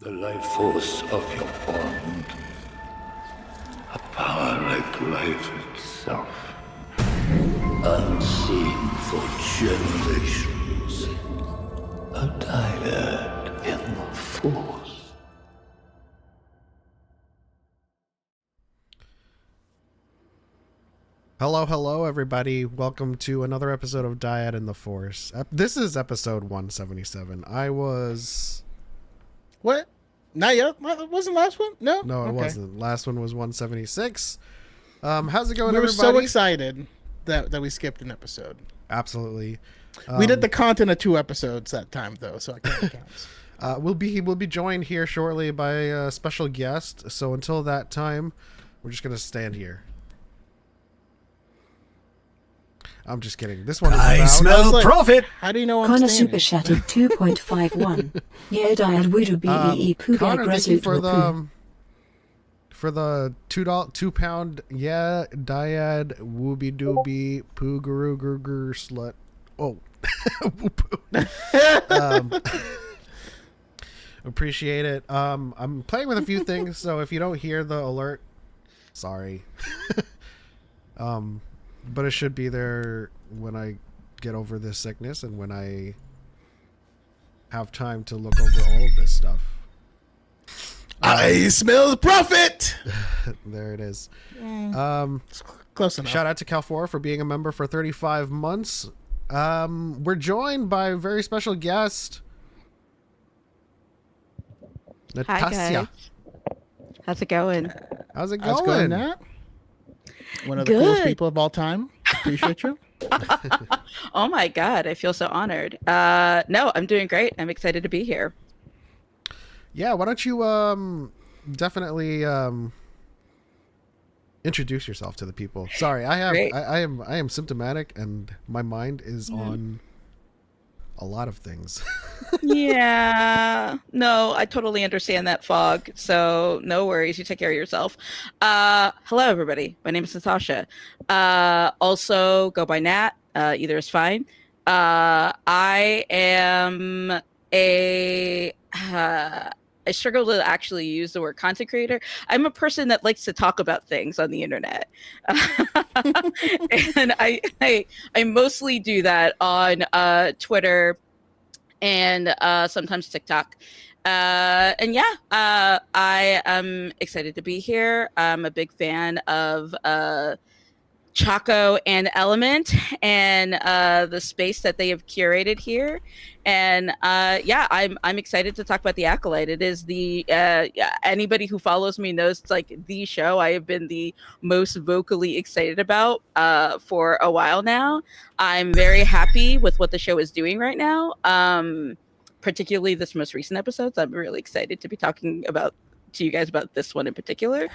The life force of your bond. A power like life itself. Unseen for generations. A dyad in the force. Hello, everybody. Welcome to another episode of Dyad in the Force. This is episode 177. What? Not yet? Wasn't last one? No? No, it Okay. wasn't. Last one was 176. How's it going, We were everybody? so excited that we skipped an episode. Absolutely. We did the content of 2 episodes that time, though, so I can't count. We'll be joined here shortly by a special guest. So until that time, we're just going to stand here. I'm just kidding. This one is I about... smell like, profit. How do you know I'm Connor standing? super chatted 2.51. Yeah, Dyad Voodoo BBE Pooh Connor, thank you for Poo. the £2 yeah Dyad Wooby Dooby Poo Guru Guru Slut. Oh, appreciate it. I'm playing with a few things, so if you don't hear the alert, sorry. But it should be there when I get over this sickness and when I have time to look over all of this stuff. I smell the profit! There it is. Close enough. Shout out to Cal4 for being a member for 35 months. We're joined by a very special guest, Natasha. Hi, guys. How's it going? How's it How's it going? going, Nat? One of the Good. coolest people of all time. Appreciate you. Oh my God, I feel so honored. No, I'm doing great. I'm excited to be here. Yeah, why don't you definitely introduce yourself to the people. Sorry, Great. I am symptomatic and my mind is on a lot of things. Yeah. No, I totally understand that, Fog. So no worries. You take care of yourself. Hello, everybody. My name is Natasha. Also, go by Nat. Either is fine. I am I struggle to actually use the word content creator. I'm a person that likes to talk about things on the internet. And I mostly do that on Twitter and sometimes TikTok. And yeah, I am excited to be here. I'm a big fan of Choco and Element and the space that they have curated here. And yeah, I'm excited to talk about the ACOLYTE. It is the anybody who follows me knows it's like the show I have been the most vocally excited about for a while now. I'm very happy with what the show is doing right now. Particularly this most recent episode. So I'm really excited to be talking to you guys about this one in particular.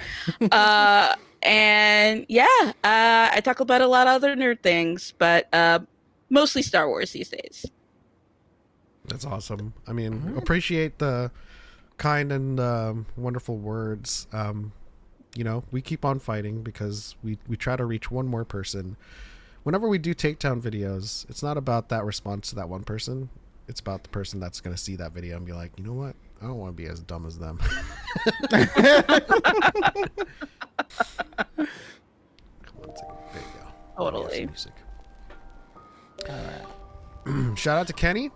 And yeah, I talk about a lot of other nerd things, but mostly Star Wars these days. That's awesome. I mean, appreciate the kind and wonderful words. You know, we keep on fighting because we try to reach one more person. Whenever we do takedown videos, it's not about that response to that one person. It's about the person that's going to see that video and be like, you know what? I don't want to be as dumb as them. Come on, there you go. Totally. Music. Shout out to Kenny.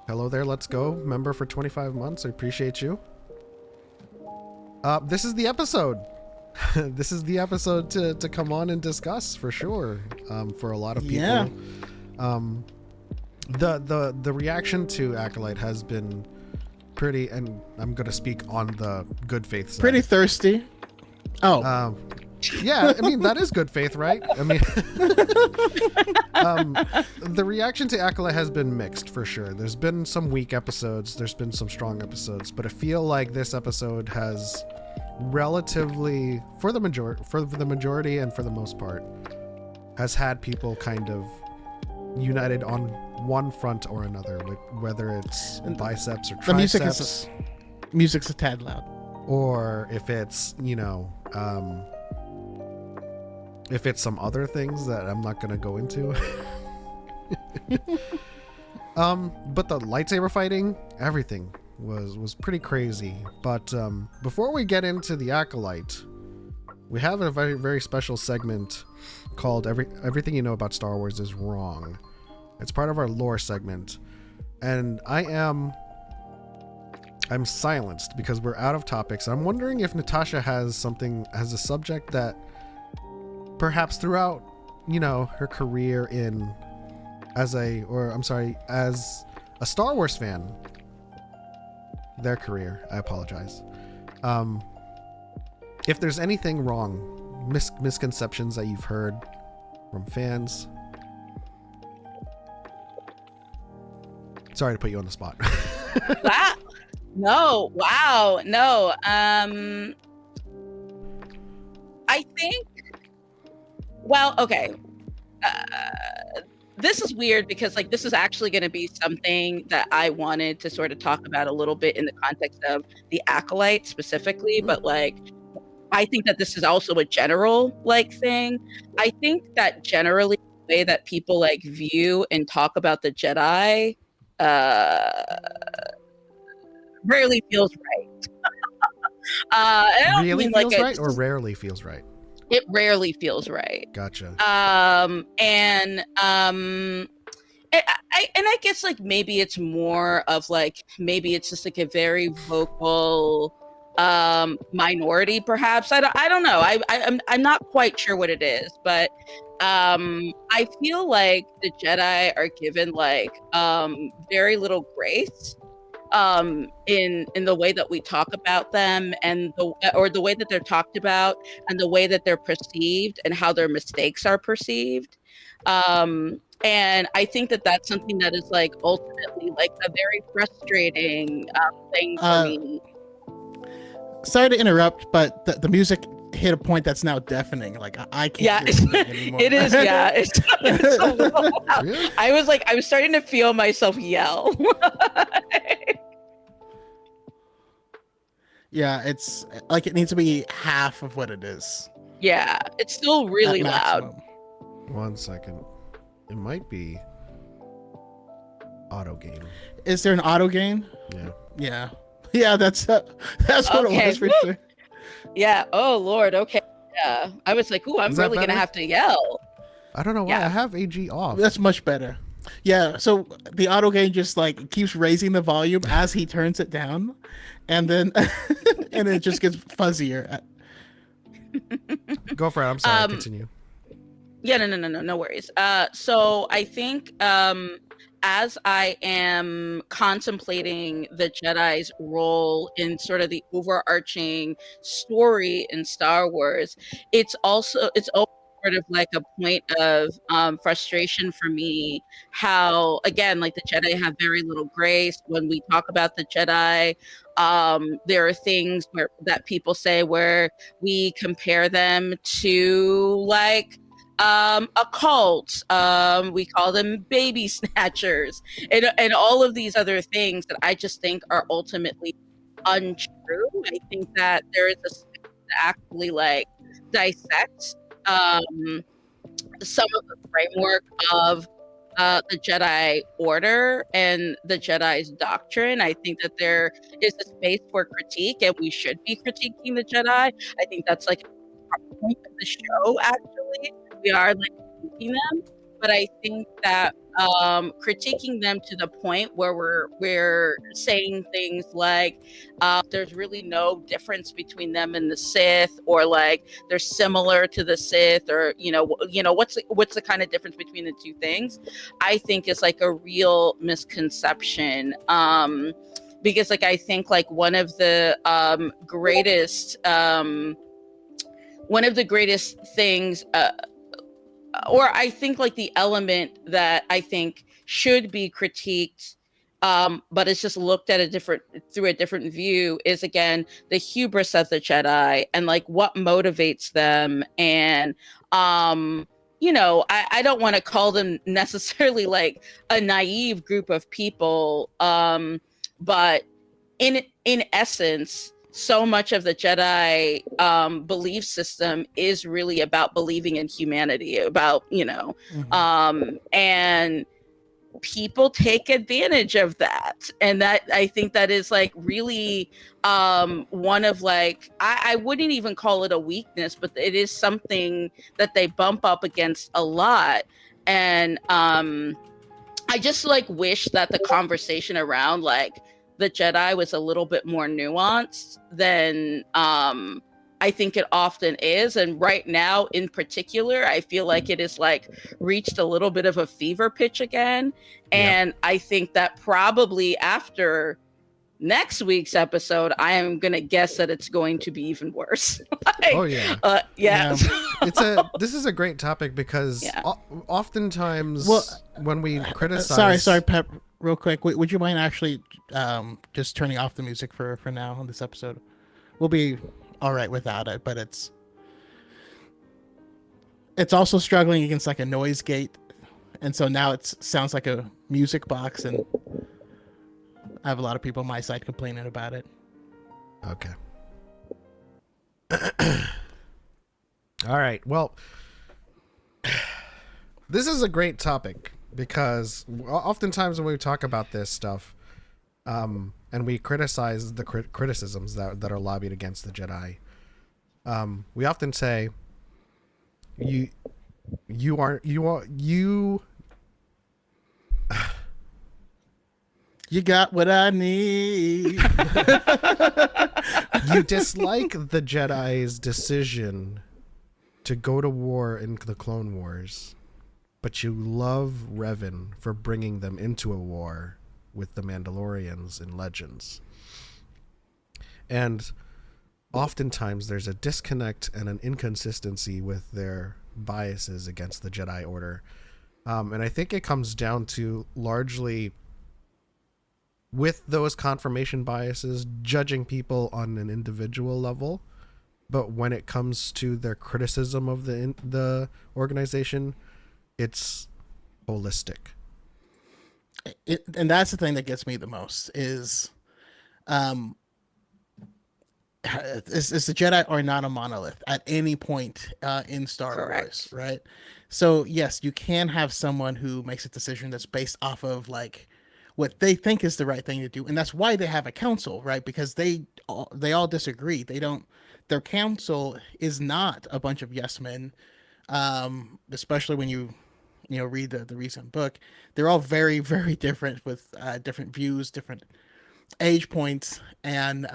Hello there, let's go. Member for 25 months. I appreciate you. This is the episode. This is the episode to come on and discuss for sure. For a lot of people. Yeah. The reaction to ACOLYTE has been pretty, and I'm going to speak on the good faith side. Pretty thirsty. Oh. Yeah, I mean, that is good faith, right? I mean, the reaction to ACOLYTE has been mixed for sure. There's been some weak episodes, there's been some strong episodes, but I feel like this episode has relatively, for the majority and for the most part, has had people kind of united on one front or another, whether it's biceps or triceps. The music's a tad loud. Or if it's, you know, if it's some other things that I'm not going to go into. But the lightsaber fighting, everything was pretty crazy. But before we get into the Acolyte, we have a very, very special segment called Everything You Know About Star Wars is Wrong. It's part of our lore segment. And I'm silenced because we're out of topics. I'm wondering if Natasha has a subject that perhaps throughout, her career as a Star Wars fan, their career, I apologize. If there's anything wrong, misconceptions that you've heard from fans. Sorry to put you on the spot. Wow. No. Wow. No. I think. Well, okay. This is weird because this is actually going to be something that I wanted to sort of talk about a little bit in the context of the Acolyte specifically, but I think that this is also a general thing. I think that generally the way that people view and talk about the Jedi rarely feels right. Really feels right or rarely feels right? It rarely feels right. Gotcha. And I guess maybe it's more of maybe it's just a very vocal minority, perhaps. I don't know. I'm not quite sure what it is, but I feel like the Jedi are given very little grace in the way that we talk about them and the way that they're talked about and the way that they're perceived and how their mistakes are perceived. And I think that that's something that is ultimately a very frustrating thing for me. Sorry to interrupt, but the music hit a point that's now deafening. I can't hear it anymore. It is. Yeah, it's so loud. Really? I was starting to feel myself yell. Yeah, it's it needs to be half of what it is. Yeah, it's still really loud. 1 second. It might be auto game. Is there an auto gain? Yeah. Yeah, that's what it was for sure. Yeah. Oh Lord. Okay. Yeah. I was like, ooh, I'm really gonna have to yell. I don't know why. I have AG off. That's much better. Yeah. So the auto gain just keeps raising the volume as he turns it down, and then and it just gets fuzzier. Go for it. I'm sorry. Continue. Yeah. No worries. So I think as I am contemplating the Jedi's role in sort of the overarching story in Star Wars, it's also sort of a point of frustration for me how, again, the Jedi have very little grace. When we talk about the Jedi, there are things that people say where we compare them to a cult. We call them baby snatchers and all of these other things that I just think are ultimately untrue. I think that there is a space to actually dissect some of the framework of the Jedi Order and the Jedi's doctrine. I think that there is a space for critique, and we should be critiquing the Jedi. I think that's a point of the show. Actually, we are critiquing them, but I think that critiquing them to the point where we're saying things there's really no difference between them and the Sith, or they're similar to the Sith, or what's the kind of difference between the two things, I think is a real misconception. Because I think one of the greatest things, or I think the element that I think should be critiqued, but it's just looked at through a different view, is again the hubris of the Jedi and what motivates them. And I don't want to call them necessarily a naive group of people, but in essence, so much of the Jedi belief system is really about believing in humanity, about, and people take advantage of that, and that I think that is like really one of like I wouldn't even call it a weakness, but it is something that they bump up against a lot. And I just like wish that the conversation around like the Jedi was a little bit more nuanced than I think it often is. And right now in particular, I feel like it is like reached a little bit of a fever pitch again. And I think that probably after next week's episode, I am going to guess that it's going to be even worse. Like, Oh yeah. Yeah. This is a great topic because oftentimes when we criticize. Sorry, Pep. Real quick, would you mind actually just turning off the music for now on this episode? We'll be all right without it, but it's also struggling against like a noise gate, and so now it sounds like a music box, and I have a lot of people on my side complaining about it. Okay. All right. Well, this is a great topic because oftentimes when we talk about this stuff, and we criticize the criticisms that are lobbied against the Jedi, we often say, you got what I need. You dislike the Jedi's decision to go to war in the Clone Wars, but you love Revan for bringing them into a war with the Mandalorians in Legends. And oftentimes there's a disconnect and an inconsistency with their biases against the Jedi Order. And I think it comes down to largely with those confirmation biases, judging people on an individual level. But when it comes to their criticism of the organization, it's holistic. And that's the thing that gets me the most is the Jedi are not a monolith at any point in Star Wars, right? So yes, you can have someone who makes a decision that's based off of like what they think is the right thing to do, and that's why they have a council, right? Because they all disagree. Their council is not a bunch of yes men, especially when you read the recent book. They're all very, very different with different views, different age points, and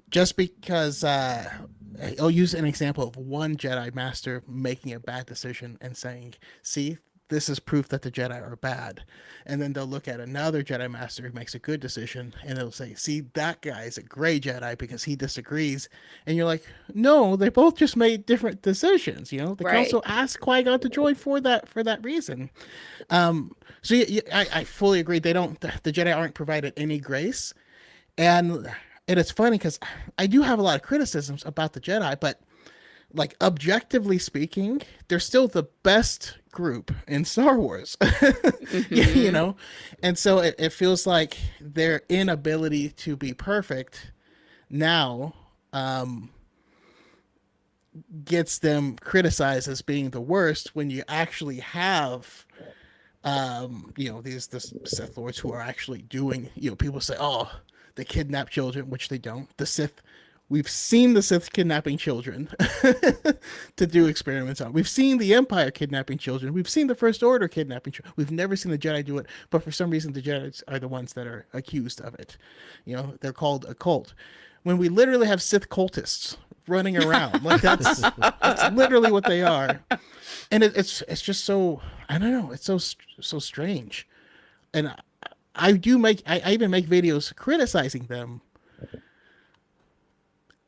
just because I'll use an example of one Jedi Master making a bad decision and saying, see, this is proof that the Jedi are bad. And then they'll look at another Jedi Master who makes a good decision, and they'll say, see, that guy is a gray Jedi because he disagrees. And you're like, no, they both just made different decisions. The council asked Qui-Gon to join for that reason. So I fully agree. The Jedi aren't provided any grace. And it's funny because I do have a lot of criticisms about the Jedi, but like objectively speaking, they're still the best group in Star Wars. And so it feels like their inability to be perfect now gets them criticized as being the worst when you actually have these Sith Lords who are actually doing, people say, oh, they kidnap children, which they don't. The Sith, we've seen the Sith kidnapping children to do experiments on. We've seen the Empire kidnapping children. We've seen the First Order kidnapping children. We've never seen the Jedi do it, but for some reason the Jedi are the ones that are accused of it. They're called a cult. When we literally have Sith cultists running around, like that's literally what they are. And it's just so, I don't know, it's so strange. And I even make videos criticizing them.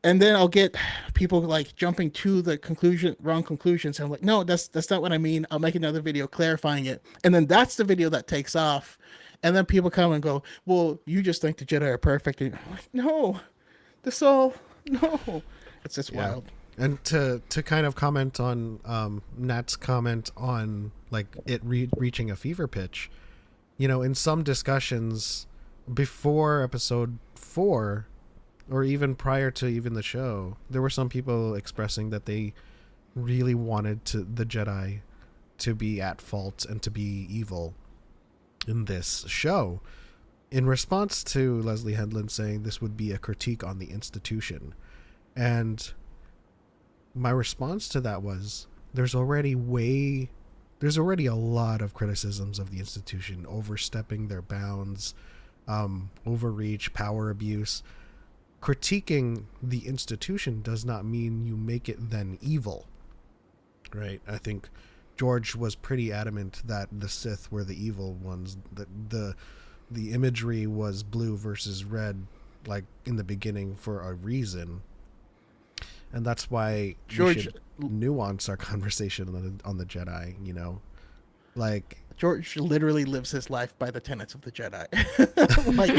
And then I'll get people like jumping to the wrong conclusions. And I'm like, no, that's not what I mean. I'll make another video clarifying it. And then that's the video that takes off. And then people come and go, well, you just think the Jedi are perfect. And I'm like, no, no. It's just wild. And to kind of comment on Nat's comment on like it reaching a fever pitch, in some discussions before episode 4, or even prior to even the show, there were some people expressing that they really wanted the Jedi to be at fault and to be evil in this show. In response to Leslie Headland saying this would be a critique on the institution. And my response to that was, there's already a lot of criticisms of the institution, overstepping their bounds, overreach, power abuse. Critiquing the institution does not mean you make it then evil, right? I think George was pretty adamant that the Sith were the evil ones, that the imagery was blue versus red, like in the beginning, for a reason. And that's why George we should nuance our conversation on the Jedi, you know? Like, George literally lives his life by the tenets of the Jedi. like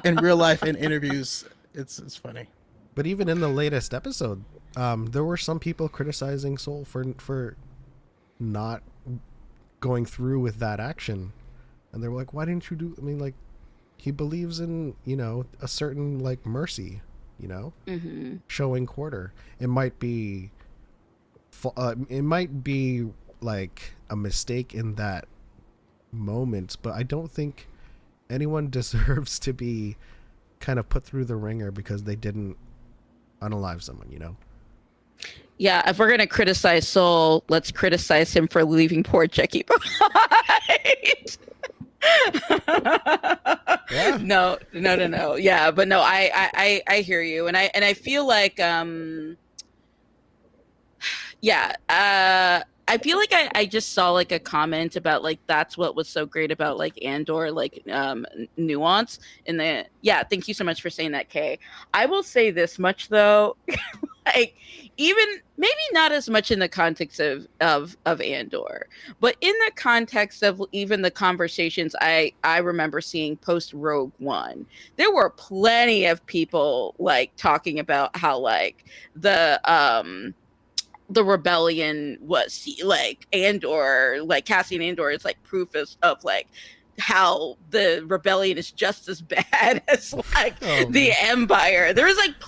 in real life, in interviews, it's funny. But even in the latest episode, there were some people criticizing Soul for not going through with that action. And they were like, why didn't you do, I mean, like, he believes in, you know, a certain, like, mercy, you know, showing quarter. It might be like a mistake in that moment, but I don't think anyone deserves to be kind of put through the ringer because they didn't unalive someone, you know? Yeah, if we're going to criticize Soul, let's criticize him for leaving poor Jackie behind. Yeah. No. Yeah, but no, I hear you, and I feel like I feel like I just saw like a comment about like that's what was so great about like Andor, like nuance in the thank you so much for saying that, Kay. I will say this much though, like even maybe not as much in the context of Andor, but in the context of even the conversations I remember seeing post Rogue One, there were plenty of people like talking about how like the rebellion was like Andor, like Cassian Andor is like proof of like how the rebellion is just as bad as like the Empire. There was like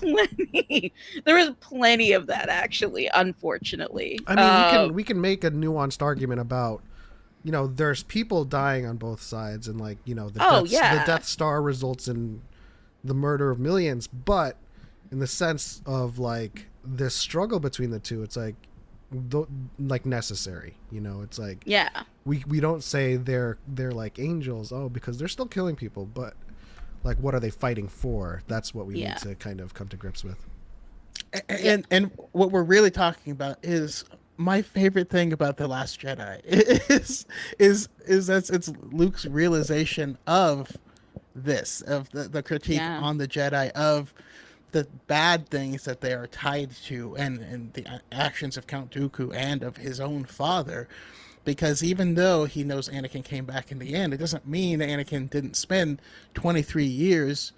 plenty of that actually, unfortunately. I mean, we can make a nuanced argument about, you know, there's people dying on both sides, and like, you know, the Death Star results in the murder of millions, but in the sense of like this struggle between the two, it's like like necessary, you know? It's like, we don't say they're like angels, because they're still killing people, but like what are they fighting for? That's what we need to kind of come to grips with. And what we're really talking about is my favorite thing about The Last Jedi is that it's Luke's realization of this, of the critique on the Jedi, of the bad things that they are tied to, and the actions of Count Dooku and of his own father. Because even though he knows Anakin came back in the end, it doesn't mean that Anakin didn't spend 23 years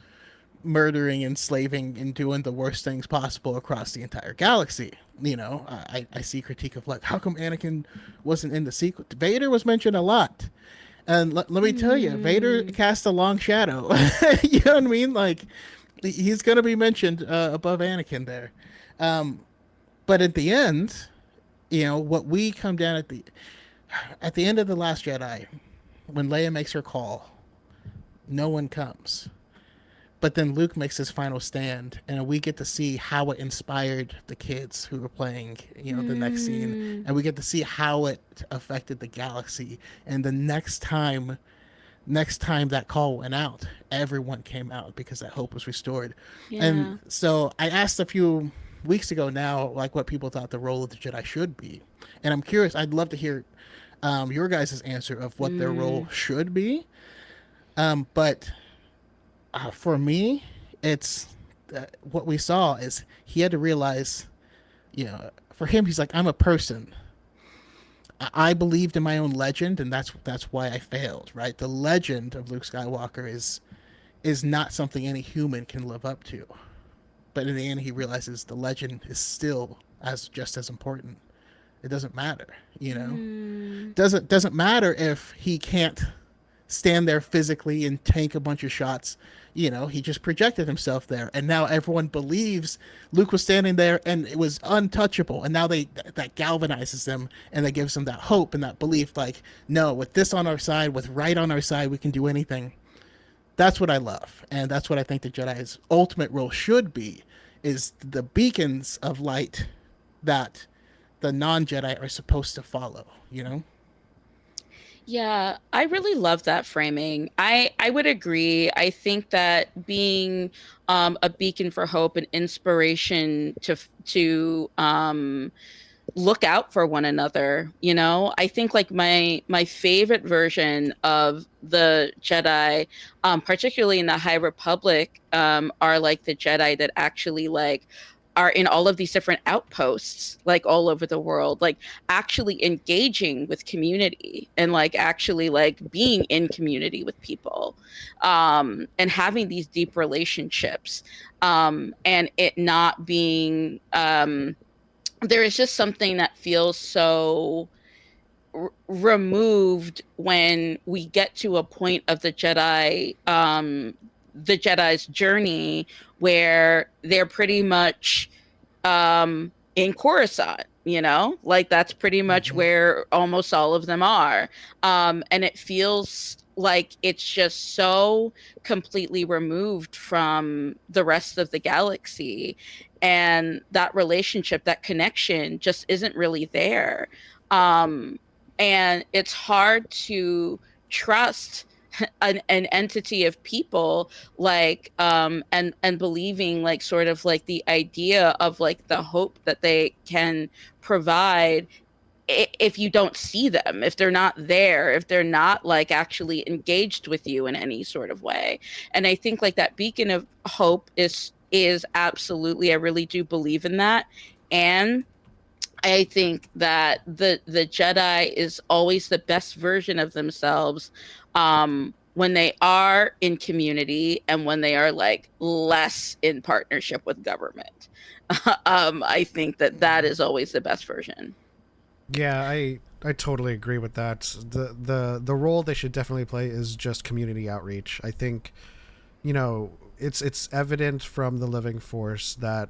murdering, enslaving, and doing the worst things possible across the entire galaxy. You know, I see critique of like, how come Anakin wasn't in the sequel? Vader was mentioned a lot. And let me tell you, Vader cast a long shadow. You know what I mean? Like, he's going to be mentioned above Anakin there. But at the end, you know, what we come down at the end of The Last Jedi, when Leia makes her call, no one comes. But then Luke makes his final stand, and we get to see how it inspired the kids who were playing, you know, the next scene. And we get to see how it affected the galaxy. And the next time that call went out, everyone came out because that hope was restored. And so I asked a few weeks ago now, like, what people thought the role of the Jedi should be. And I'm curious, I'd love to hear your guys' answer of what their role should be. But for me, it's what we saw is he had to realize, you know, for him, he's like, I'm a person. I believed in my own legend, and that's why I failed, right? The legend of Luke Skywalker is not something any human can live up to. But in the end, he realizes the legend is still just as important. It doesn't matter, you know. Doesn't matter if he can't stand there physically and tank a bunch of shots. You know, he just projected himself there, and now everyone believes Luke was standing there and it was untouchable. And now that galvanizes them, and that gives them that hope and that belief. Like, no, with this on our side, with right on our side, we can do anything. That's what I love, and that's what I think the Jedi's ultimate role should be: is the beacons of light that the non-Jedi are supposed to follow. You know. Yeah, I really love that framing. I would agree. I think that being a beacon for hope and inspiration to look out for one another, you know, I think like my favorite version of the Jedi, particularly in the High Republic, are like the Jedi that actually like are in all of these different outposts, like all over the world, like actually engaging with community and like actually like being in community with people, and having these deep relationships, and it not being, there is just something that feels so removed when we get to a point of the Jedi's journey where they're pretty much in Coruscant, you know, like that's pretty much where almost all of them are. And it feels like it's just so completely removed from the rest of the galaxy. And that relationship, that connection just isn't really there. And it's hard to trust an entity of people, like and believing like sort of like the idea of like the hope that they can provide, if you don't see them, if they're not there, if they're not like actually engaged with you in any sort of way. And I think like that beacon of hope is absolutely, I really do believe in that. And I think that the Jedi is always the best version of themselves when they are in community and when they are like less in partnership with government. I think that is always the best version. Yeah, I totally agree with that. The role they should definitely play is just community outreach. I think, you know, it's evident from the Living Force that,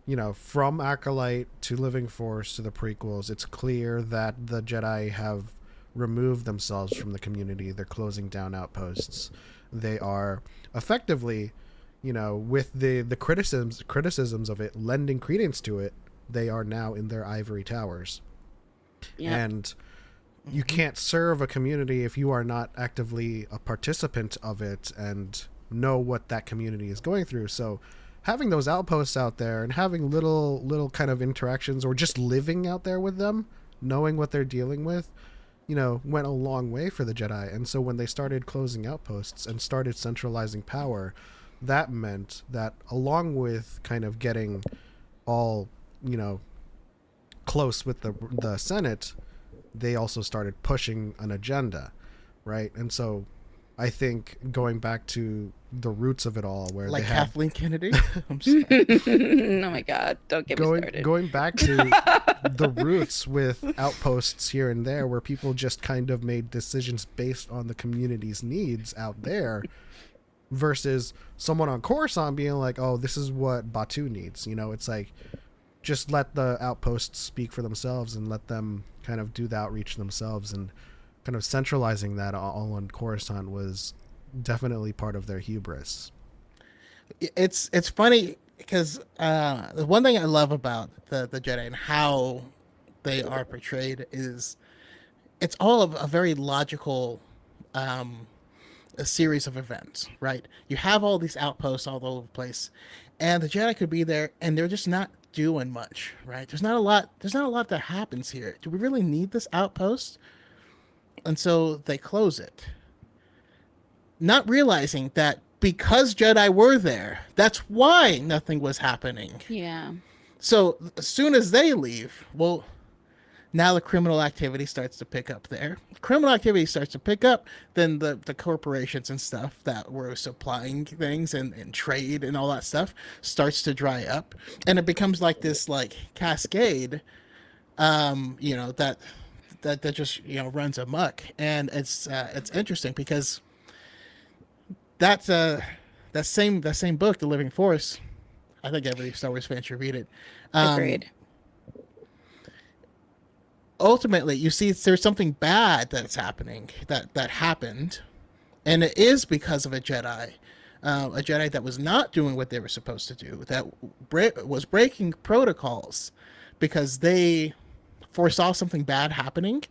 you know, from Acolyte to Living Force to the prequels, it's clear that the Jedi have removed themselves from the community. They're closing down outposts. They are effectively, you know, with the criticisms of it, lending credence to it, they are now in their ivory towers. Yep. And you can't serve a community if you are not actively a participant of it and know what that community is going through. So having those outposts out there and having little kind of interactions, or just living out there with them, knowing what they're dealing with, you know, went a long way for the Jedi. And so when they started closing outposts and started centralizing power, that meant that along with kind of getting all, you know, close with the Senate, they also started pushing an agenda, right? And so I think going back to the roots of it all, where like they had Kathleen Kennedy. I'm sorry. Oh my God! Don't get me started. Going back to the roots with outposts here and there, where people just kind of made decisions based on the community's needs out there, versus someone on Coruscant being like, "Oh, this is what Batu needs." You know, it's like, just let the outposts speak for themselves and let them kind of do the outreach themselves, and kind of centralizing that all on Coruscant was definitely part of their hubris. It's funny because the one thing I love about the Jedi and how they are portrayed is it's all of a very logical a series of events, right? You have all these outposts all over the place, and the Jedi could be there and they're just not doing much, right? There's not a lot that happens here. Do we really need this outpost? And so they close it, not realizing that because Jedi were there, that's why nothing was happening. Yeah. So as soon as they leave, well, now the criminal activity starts to pick up there. Criminal activity starts to pick up, then the corporations and stuff that were supplying things and trade and all that stuff starts to dry up. And it becomes like this like cascade, you know, that that just runs amok. And it's interesting because that same book, The Living Force, I think every Star Wars fan should read it. Agreed. Ultimately, you see there's something bad that's happening, that happened, and it is because of a Jedi that was not doing what they were supposed to do, that was breaking protocols because they foresaw something bad happening.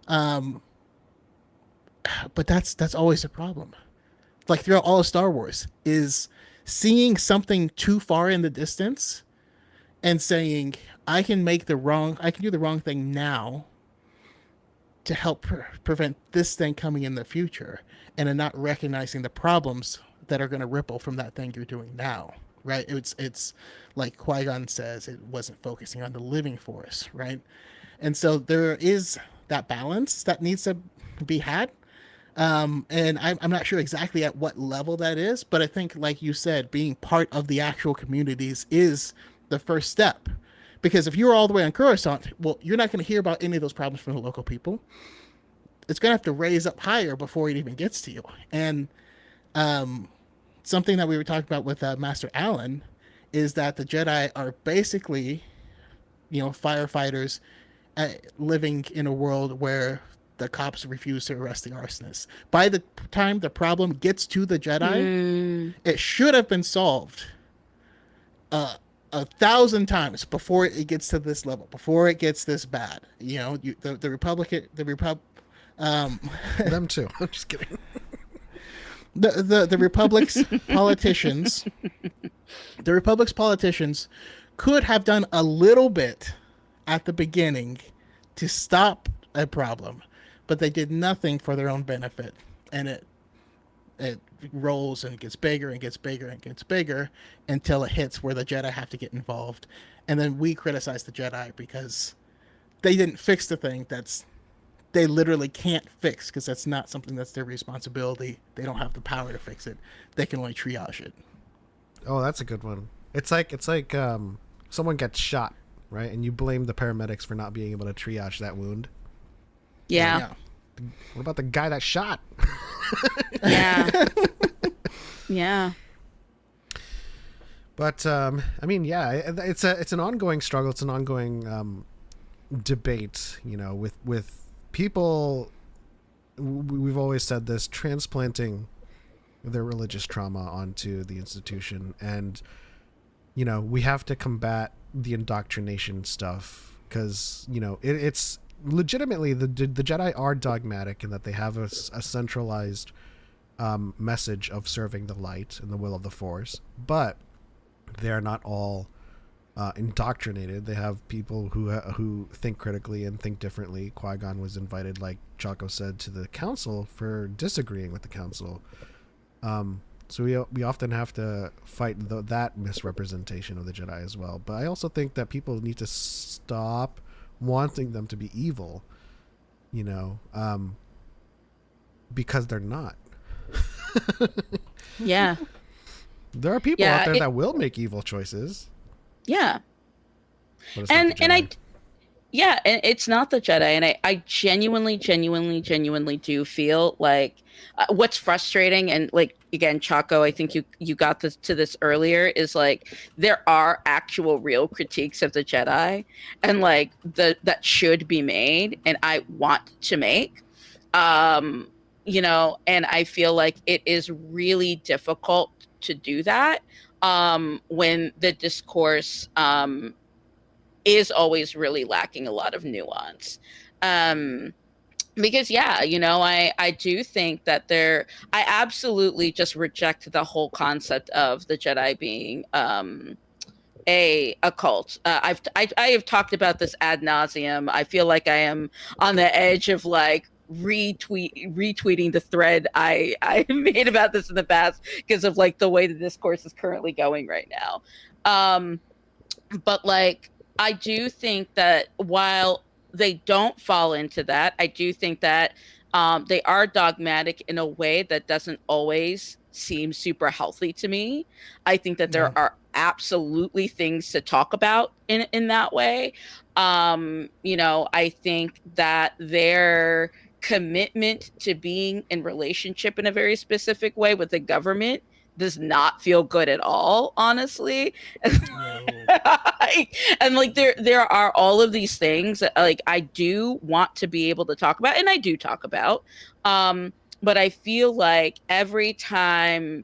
But that's always a problem. Like throughout all of Star Wars, is seeing something too far in the distance and saying, I can do the wrong thing now to help prevent this thing coming in the future, and then not recognizing the problems that are going to ripple from that thing you're doing now, right? It's like Qui-Gon says, it wasn't focusing on the living force, right? And so there is that balance that needs to be had. And I'm not sure exactly at what level that is, but I think, like you said, being part of the actual communities is the first step. Because if you're all the way on Coruscant, well, you're not going to hear about any of those problems from the local people. It's going to have to raise up higher before it even gets to you. And something that we were talking about with Master Allen is that the Jedi are basically, firefighters living in a world where the cops refuse to arrest the arsonists. By the time the problem gets to the Jedi, it should have been solved 1,000 times before it gets to this level, before it gets this bad. The Republican, Them too. I'm just kidding. The Republic's politicians, could have done a little bit at the beginning to stop a problem, but they did nothing for their own benefit, and it rolls and gets bigger and gets bigger and gets bigger until it hits where the Jedi have to get involved, and then we criticize the Jedi because they didn't fix the thing they literally can't fix, because that's not something that's their responsibility. They don't have the power to fix it. They can only triage it. Oh, that's a good one. It's like someone gets shot, right? And you blame the paramedics for not being able to triage that wound. Yeah. What about the guy that shot? Yeah. Yeah. But it's an ongoing struggle. It's an ongoing debate, with people. We've always said this: transplanting their religious trauma onto the institution, and we have to combat the indoctrination stuff, because it's legitimately the Jedi are dogmatic in that they have a centralized message of serving the light and the will of the Force, but they are not all indoctrinated. They have people who think critically and think differently. Qui-Gon was invited, like Choco said, to the council for disagreeing with the council. So we often have to fight that misrepresentation of the Jedi as well. But I also think that people need to stop wanting them to be evil, because they're not. Yeah. There are people out there that will make evil choices. Yeah. And it's not the Jedi. And I genuinely do feel like what's frustrating, and like, again, Choco, I think you got to this earlier, is like there are actual real critiques of the Jedi, and like that should be made, and I want to make. And I feel like it is really difficult to do that when the discourse is always really lacking a lot of nuance. Because I do think that I absolutely just reject the whole concept of the Jedi being a cult. I have talked about this ad nauseum. I feel like I am on the edge of like retweeting the thread I made about this in the past, because of like the way the discourse is currently going right now. But like, I do think that while they don't fall into that, I do think that they are dogmatic in a way that doesn't always seem super healthy to me. I think that there are absolutely things to talk about in that way. I think that their commitment to being in relationship in a very specific way with the government does not feel good at all, honestly. No. And like there are all of these things that like I do want to be able to talk about, and I do talk about. But I feel like every time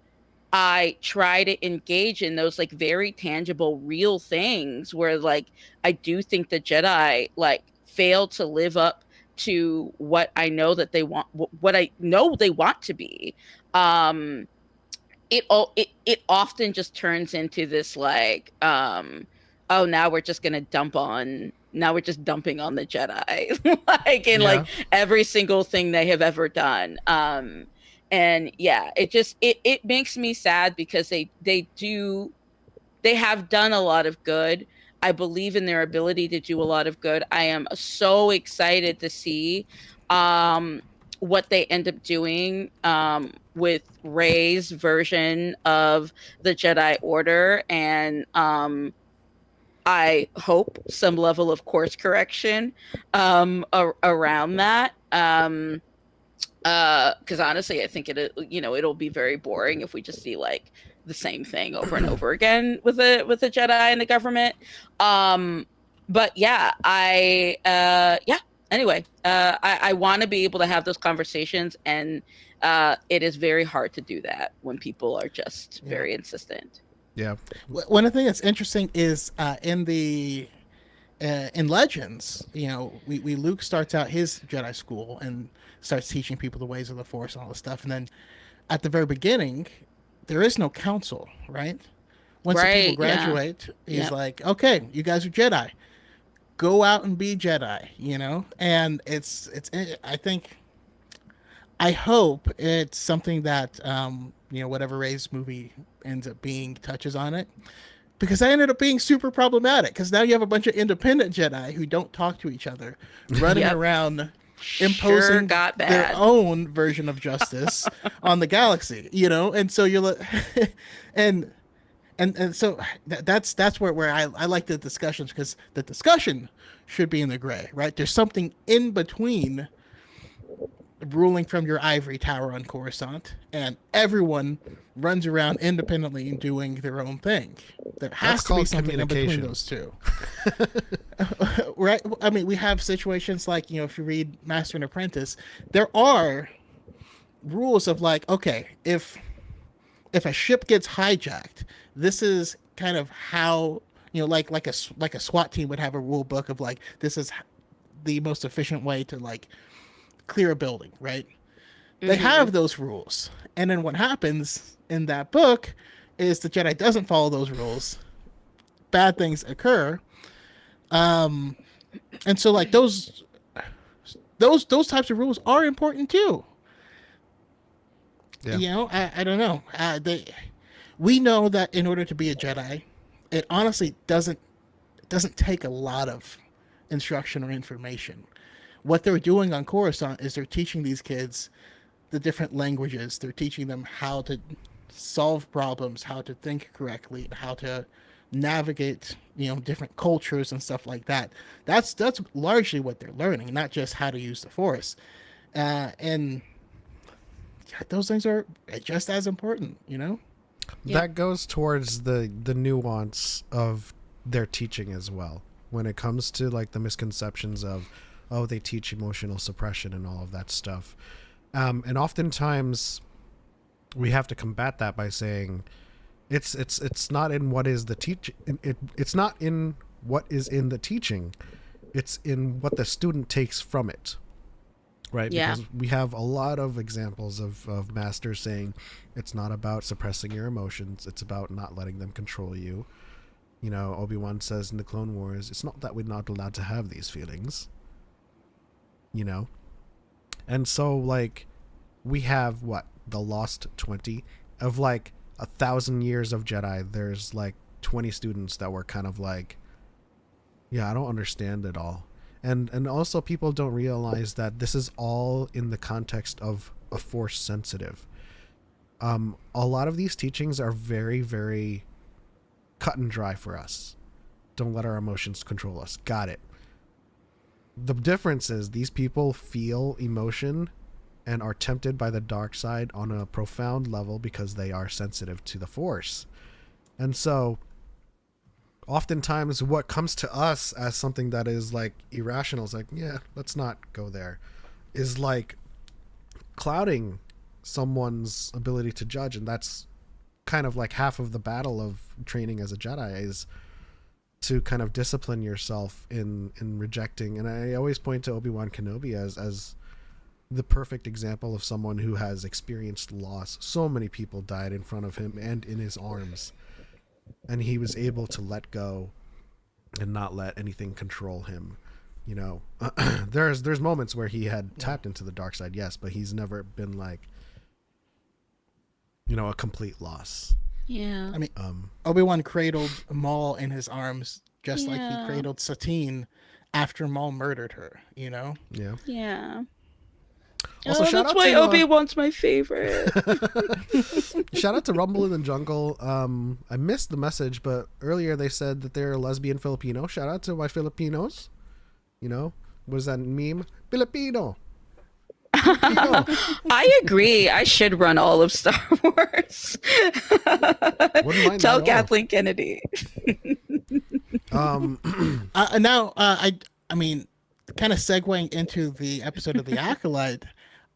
I try to engage in those like very tangible, real things where like I do think the Jedi like fail to live up to what I know that they want, what I know they want to be. It often just turns into this like, oh, now we're just gonna now we're just dumping on the Jedi, like in like every single thing they have ever done. And yeah, it makes me sad because they have done a lot of good. I believe in their ability to do a lot of good. I am so excited to see what they end up doing with Rey's version of the Jedi Order, and I hope some level of course correction around that. Because honestly, I think it'll be very boring if we just see like the same thing over and over again with the Jedi and the government. But yeah, anyway, I want to be able to have those conversations, and it is very hard to do that when people are just very insistent. Yeah. One of the things that's interesting is in Legends, we Luke starts out his Jedi school and starts teaching people the ways of the Force and all this stuff, and then at the very beginning, there is no council, right? Once the people graduate, he's like, "Okay, you guys are Jedi. Go out and be Jedi," And it's I hope it's something that whatever Rey's movie ends up being touches on it, because that ended up being super problematic. Because now you have a bunch of independent Jedi who don't talk to each other, running around imposing their own version of justice on the galaxy, and so you're like, and so that's where I like the discussions, because the discussion should be in the gray, right? There's something in between ruling from your ivory tower on Coruscant and everyone runs around independently and doing their own thing. There has to be something in between those two. Right? I mean, we have situations like, if you read Master and Apprentice, there are rules of like, okay, if a ship gets hijacked, this is kind of how, like a SWAT team would have a rule book of like, this is the most efficient way to like clear a building, right? They have those rules, and then what happens in that book is the Jedi doesn't follow those rules, bad things occur, and so like those types of rules are important too. I don't know, we know that in order to be a Jedi, it honestly doesn't take a lot of instruction or information. What they're doing on Coruscant is they're teaching these kids the different languages. They're teaching them how to solve problems, how to think correctly, how to navigate, different cultures and stuff like that. That's largely what they're learning, not just how to use the Force. And those things are just as important, That goes towards the nuance of their teaching as well. When it comes to like the misconceptions of, oh, they teach emotional suppression and all of that stuff. And oftentimes we have to combat that by saying it's not in what is the teach. It's not in what is in the teaching. It's in what the student takes from it. Right? Yeah. Because we have a lot of examples of masters saying it's not about suppressing your emotions. It's about not letting them control you. Obi-Wan says in the Clone Wars, it's not that we're not allowed to have these feelings. And so like we have the lost 20 of like 1,000 years of Jedi. There's like 20 students that were kind of like, I don't understand it all. And also people don't realize that this is all in the context of a Force sensitive. A lot of these teachings are very, very cut and dry for us. Don't let our emotions control us. Got it. The difference is these people feel emotion and are tempted by the dark side on a profound level because they are sensitive to the Force. And so oftentimes what comes to us as something that is like irrational is like, yeah, let's not go there, is like clouding someone's ability to judge. And that's kind of like half of the battle of training as a Jedi, is to kind of discipline yourself in rejecting. And I always point to Obi-Wan Kenobi as the perfect example of someone who has experienced loss. So many people died in front of him and in his arms, and he was able to let go and not let anything control him. You know, there's moments where he had tapped into the dark side, yes, but he's never been like, you know, a complete loss. Yeah. I mean, Obi-Wan cradled Maul in his arms just like he cradled Satine after Maul murdered her, you know? Yeah. Yeah. Also, shout that's out why to, Obi-Wan's my favorite. Shout out to Rumble in the Jungle. I missed the message, but earlier they said that they're a lesbian Filipino. Shout out to my Filipinos. You know, what is that meme? Filipino. I agree. I should run all of Star Wars. Wouldn't mind Tell that at all. Kathleen Kennedy. I mean, kind of segueing into the episode of the Acolyte,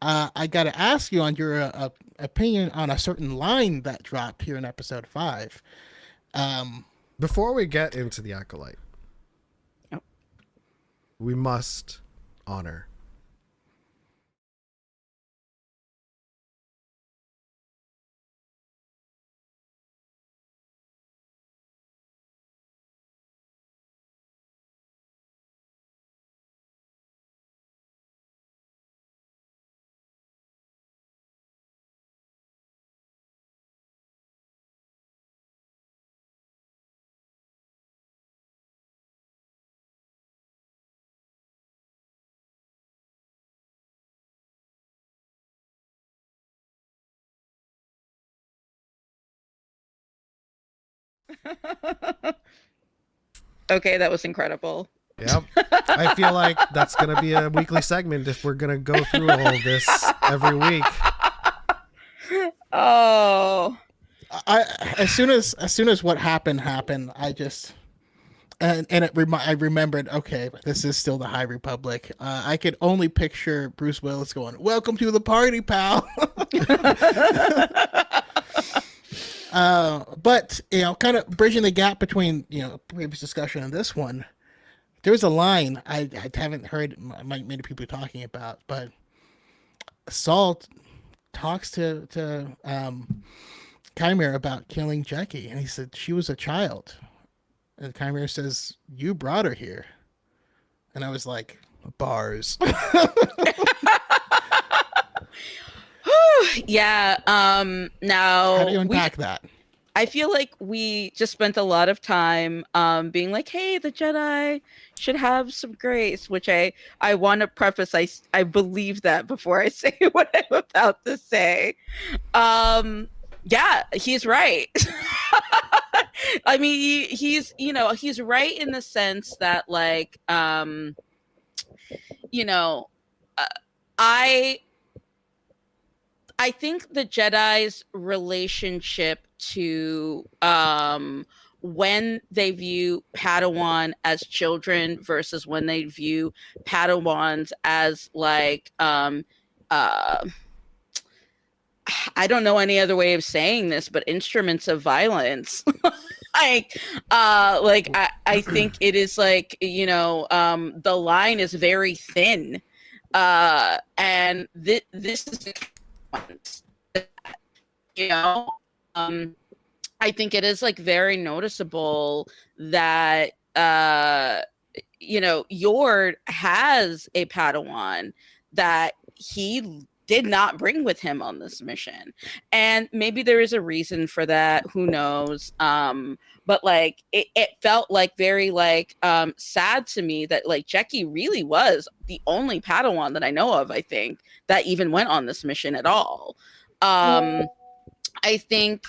I got to ask you on your opinion on a certain line that dropped here in episode 5. Before we get into the Acolyte, we must honor Okay, that was incredible. Yep. I feel like that's going to be a weekly segment if we're going to go through all of this every week. Oh. As soon as what happened, I just I remembered, okay, this is still the High Republic. I could only picture Bruce Willis going, "Welcome to the party, pal." But you know, kind of bridging the gap between, you know, previous discussion and this one, there's a line I haven't heard many people talking about, but Saul talks to Chimera about killing Jackie, and he said she was a child, and Chimera says, "You brought her here," and I was like, bars. Yeah. Now, How do you unpack that? I feel like we just spent a lot of time being like, hey, the Jedi should have some grace, which I want to preface. I believe that before I say what I'm about to say. Yeah, he's right. I mean, he's right in the sense that, like, you know, I think the Jedi's relationship to when they view Padawan as children versus when they view Padawans as like I don't know any other way of saying this, but instruments of violence. I think it is like, you know, the line is very thin, and this is, you know, I think it is like very noticeable that you know, Yord has a Padawan that he did not bring with him on this mission, and maybe there is a reason for that, who knows. But like it felt like very like sad to me that like Jackie really was the only Padawan that I know of, I think, that even went on this mission at all. I think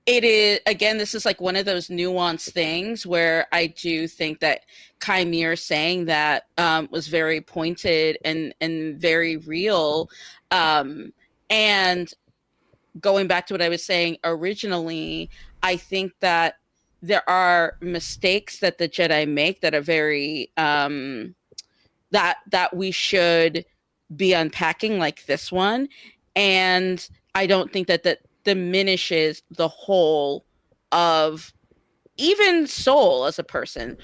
it is, again, this is like one of those nuanced things where I do think that Kymir saying that was very pointed and very real. And going back to what I was saying originally, I think that there are mistakes that the Jedi make that are very that we should be unpacking, like this one. And I don't think that that diminishes the whole of even Soul as a person.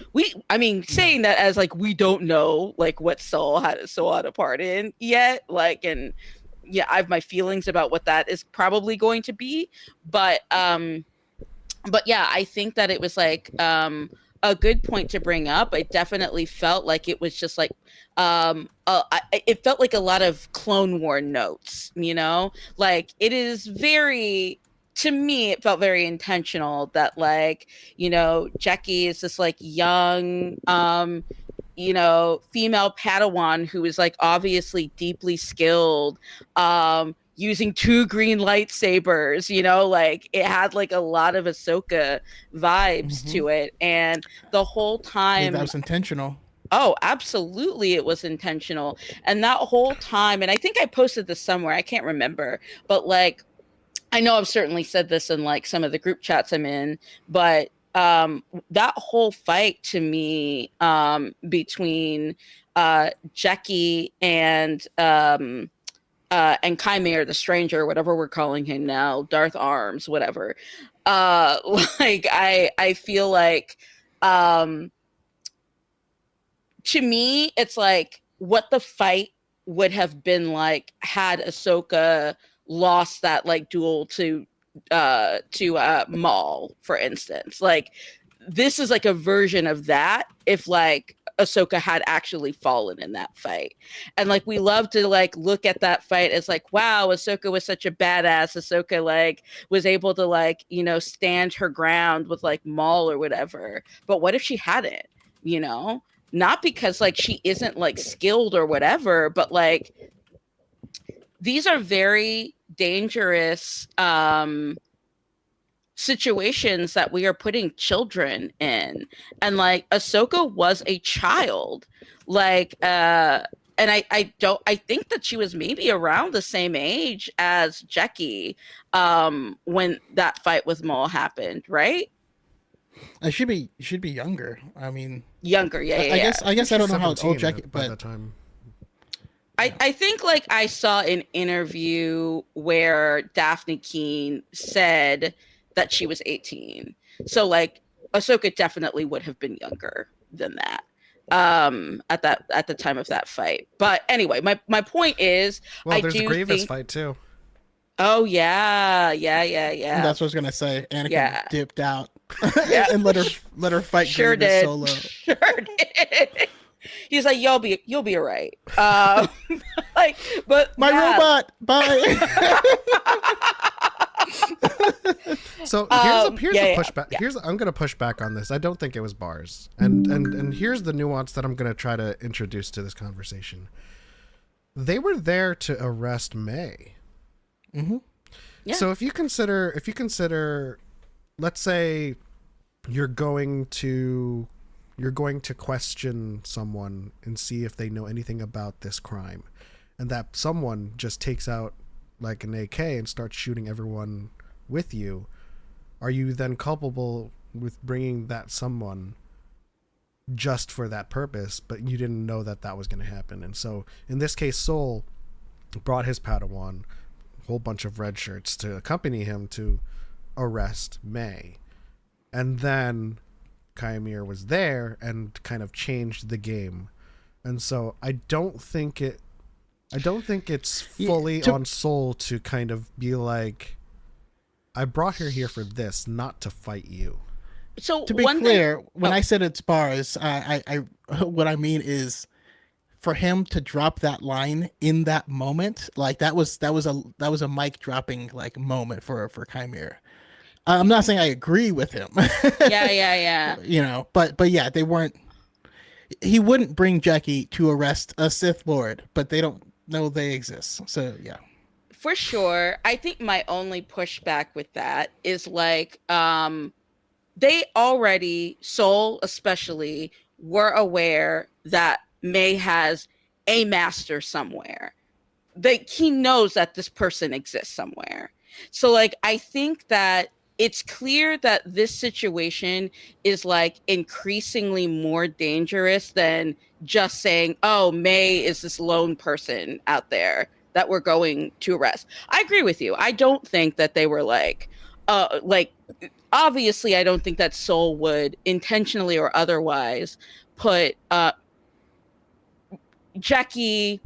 I mean, saying that as like we don't know like what Soul had a part in yet, like, and yeah, I have my feelings about what that is probably going to be, but yeah, I think that it was like a good point to bring up. I definitely felt like it was just like it felt like a lot of Clone War notes, you know? Like it is very, to me it felt very intentional that, like, you know, Jackie is this like young you know, female Padawan who is like obviously deeply skilled, using 2 green lightsabers, you know, like it had like a lot of Ahsoka vibes to it. And the whole time, that was intentional. oh, absolutely, it was intentional. And that whole time, and I think I posted this somewhere, I can't remember, but like, I know I've certainly said this in like some of the group chats I'm in, but that whole fight to me between Jackie and Kymir, the stranger, whatever we're calling him now, Darth Arms, whatever. Like I feel like to me, it's like what the fight would have been like had Ahsoka lost that like duel to Maul, for instance. Like this is like a version of that if like Ahsoka had actually fallen in that fight. And like we love to like look at that fight as like, wow, Ahsoka was such a badass. Ahsoka like was able to like, you know, stand her ground with like Maul or whatever. But what if she hadn't, you know? Not because like she isn't like skilled or whatever, but like these are very dangerous situations that we are putting children in. And like Ahsoka was a child, like and I think that she was maybe around the same age as Jackie when that fight with Maul happened, right? Should be younger. I mean, younger, yeah. I guess I don't know how old Jackie, by but the time. I think like I saw an interview where Daphne Keene said that she was 18. So like Ahsoka definitely would have been younger than that at the time of that fight. But anyway, my point is, Well, I there's do a Grievous think, fight too. oh yeah. that's what I was gonna say. Anakin dipped out Yeah. and let her fight Sure Grievous did. solo. Sure did. He's like, you'll be all right. Like, but My robot, bye. So here's a pushback. I'm gonna push back on this. I don't think it was bars, and here's the nuance that I'm gonna try to introduce to this conversation. They were there to arrest May. Mm-hmm. Yeah. So if you consider, let's say you're going to question someone and see if they know anything about this crime, and that someone just takes out like an AK and starts shooting everyone with you, are you then culpable with bringing that someone just for that purpose, but you didn't know that that was going to happen? And so in this case, Soul brought his Padawan, a whole bunch of red shirts, to accompany him to arrest May, and then Kymir was there and kind of changed the game. And so I don't think it's fully on Soul to kind of be like, I brought her here for this, not to fight you. So to be clear, when I said it's bars, I what I mean is for him to drop that line in that moment, like that was a mic dropping like moment for Kymir. I'm not saying I agree with him. Yeah. You know, but yeah, they weren't. He wouldn't bring Jackie to arrest a Sith Lord, but they don't know they exist. So yeah. For sure. I think my only pushback with that is like they already, Soul especially, were aware that May has a master somewhere. He knows that this person exists somewhere. So like I think that it's clear that this situation is like increasingly more dangerous than just saying, oh, May is this lone person out there that we're going to arrest. I agree with you. I don't think that they were like obviously I don't think that Soul would intentionally or otherwise put Jackie,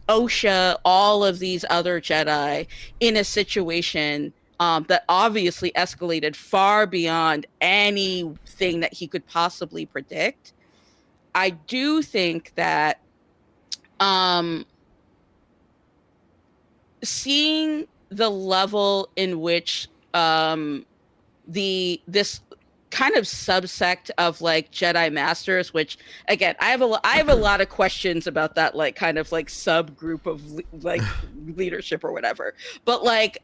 Osha, all of these other Jedi in a situation that obviously escalated far beyond anything that he could possibly predict. I do think that seeing the level in which this kind of subsect of like Jedi Masters, which again I have a lot of questions about that like kind of like subgroup of like leadership or whatever, but like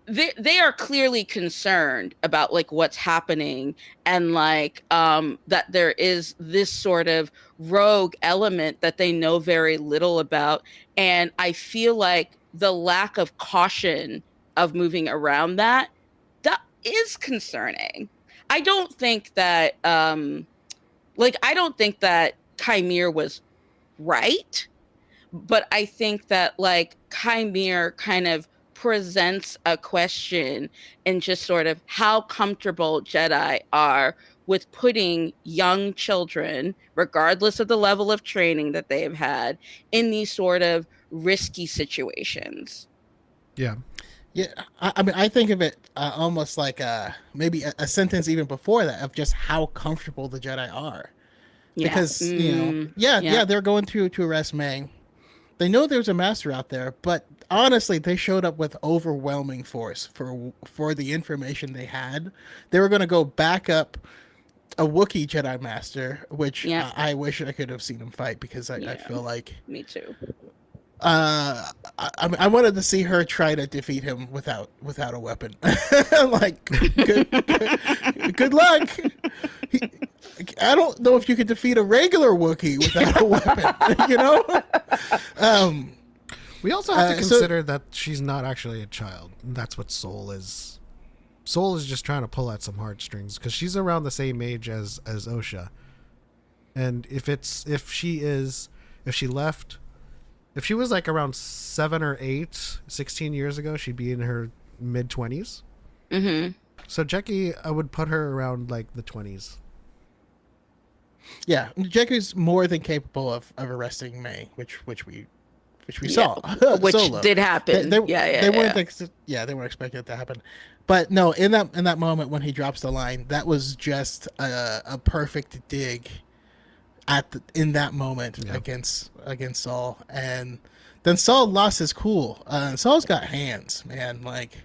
they are clearly concerned about like what's happening and like that there is this sort of rogue element that they know very little about, and I feel like the lack of caution of moving around that is concerning. I don't think that I don't think that Chimere was right, but I think that like Chimere kind of presents a question in just sort of how comfortable Jedi are with putting young children, regardless of the level of training that they have had, in these sort of risky situations. Yeah. Yeah, I mean, I think of it almost like maybe a sentence even before that of just how comfortable the Jedi are. Yeah. Because, you know, yeah, they're going to arrest May. They know there's a master out there, but honestly, they showed up with overwhelming force for the information they had. They were going to go back up a Wookiee Jedi Master, which I wish I could have seen him fight, because I feel like... Me too. I wanted to see her try to defeat him without a weapon. Like, good luck. I don't know if you could defeat a regular Wookiee without a weapon. You know. We also have to consider that she's not actually a child. She what Soul is. Soul is just trying to pull at some heartstrings because she's around the same age as Osha. And if she was like around 7 or 8, 16 years ago, she'd be in her mid-20s. Mm-hmm. So Jackie, I would put her around like the 20s. Yeah, Jackie's more than capable of arresting May, which we saw, which Solo. Did happen. They weren't they weren't expecting it to happen. But no, in that moment when he drops the line, that was just a perfect dig in that moment against Saul, and then Saul lost his cool. Saul's got hands, man. Like,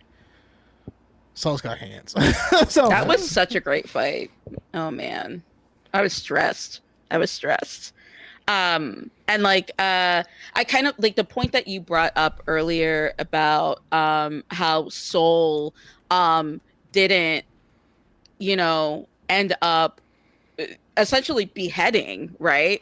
Saul's got hands. So that was such a great fight. Oh man, I was stressed. And like I kind of like the point that you brought up earlier about how Soul didn't, end up essentially beheading, right?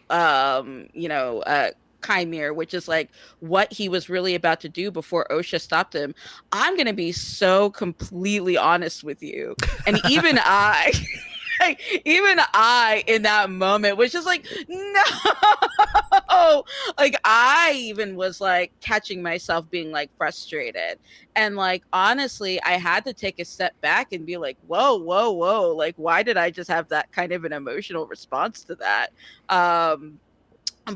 Chimere, which is like what he was really about to do before Osha stopped him. I'm gonna be so completely honest with you, and even I in that moment was just like, no. Like I even was like catching myself being like frustrated, and like honestly I had to take a step back and be like, whoa, like why did I just have that kind of an emotional response to that? But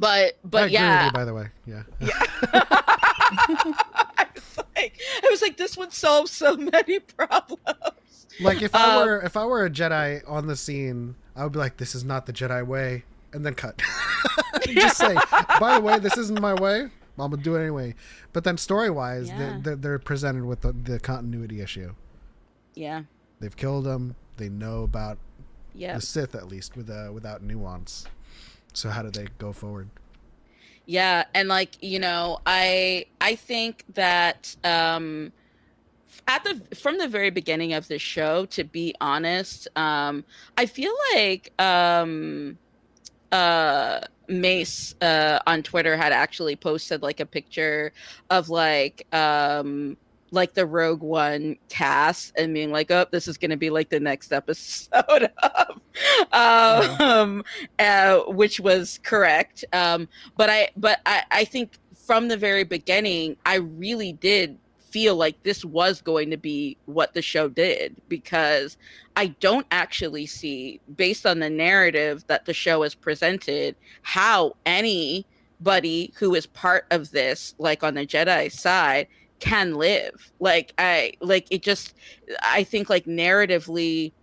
I agree yeah, with you, by the way. Yeah. I was like, this would solve so many problems. Like if I were a Jedi on the scene, I would be like, this is not the Jedi way, and then cut. Just say, by the way, this isn't my way. I'm gonna do it anyway. But then story-wise, they're presented with the continuity issue. Yeah. They've killed him. They know about the Sith, at least without nuance. So how do they go forward? Yeah, and like, I think that at the from the very beginning of the show, to be honest, I feel like Mace on Twitter had actually posted like a picture of like the Rogue One cast and being like, oh, this is going to be like the next episode of which was correct. But I think from the very beginning I really did feel like this was going to be what the show did, because I don't actually see, based on the narrative that the show has presented, how anybody who is part of this, like on the Jedi side, can live. I think like narratively,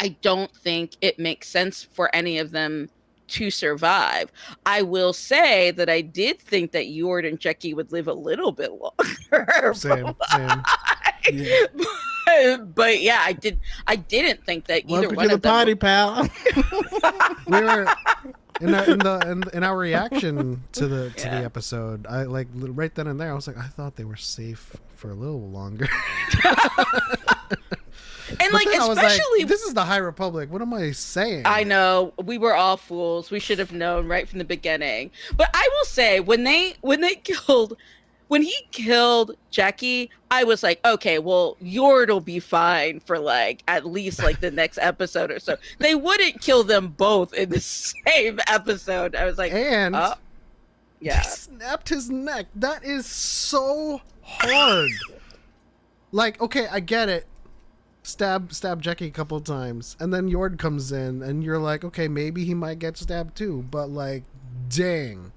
I don't think it makes sense for any of them to survive. I will say that I did think that Yord and Jackie would live a little bit longer. Same. Yeah. But yeah, I didn't think that either Welcome one to of the them party, pal. We were in our reaction to the episode. I like right then and there. I was like, I thought they were safe for a little longer. And like, I was especially like, this is the High Republic. What am I saying? I know we were all fools. We should have known right from the beginning. But I will say, when he killed Jackie, I was like, okay, well, Yord will be fine for like at least like the next episode or so. They wouldn't kill them both in the same episode. I was like, and yeah, he snapped his neck. That is so hard. Like, okay, I get it. Stab Jackie a couple of times, and then Yord comes in, and you're like, okay, maybe he might get stabbed too. But like, dang,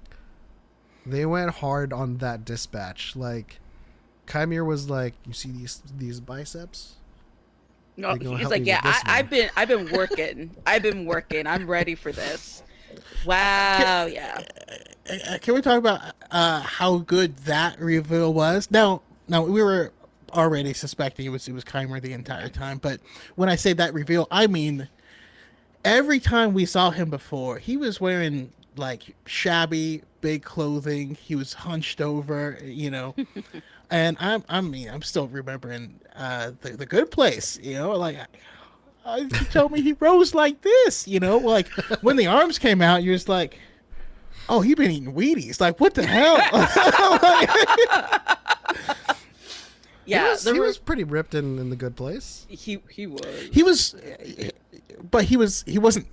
they went hard on that dispatch. Like, Kymir was like, you see these biceps? no, he's like, yeah, I've been working. I've been working. I'm ready for this. Wow, yeah. Can we talk about how good that reveal was? Now we were already suspecting it was Kymir the entire time, but when I say that reveal, I mean every time we saw him before, he was wearing like shabby big clothing. He was hunched over, and I'm still remembering the Good Place, like. He told me he rose like this, like when the arms came out, you're just like, oh, he been eating Wheaties. Like, what the hell? Yeah, he was pretty ripped in the Good Place. He was. But he wasn't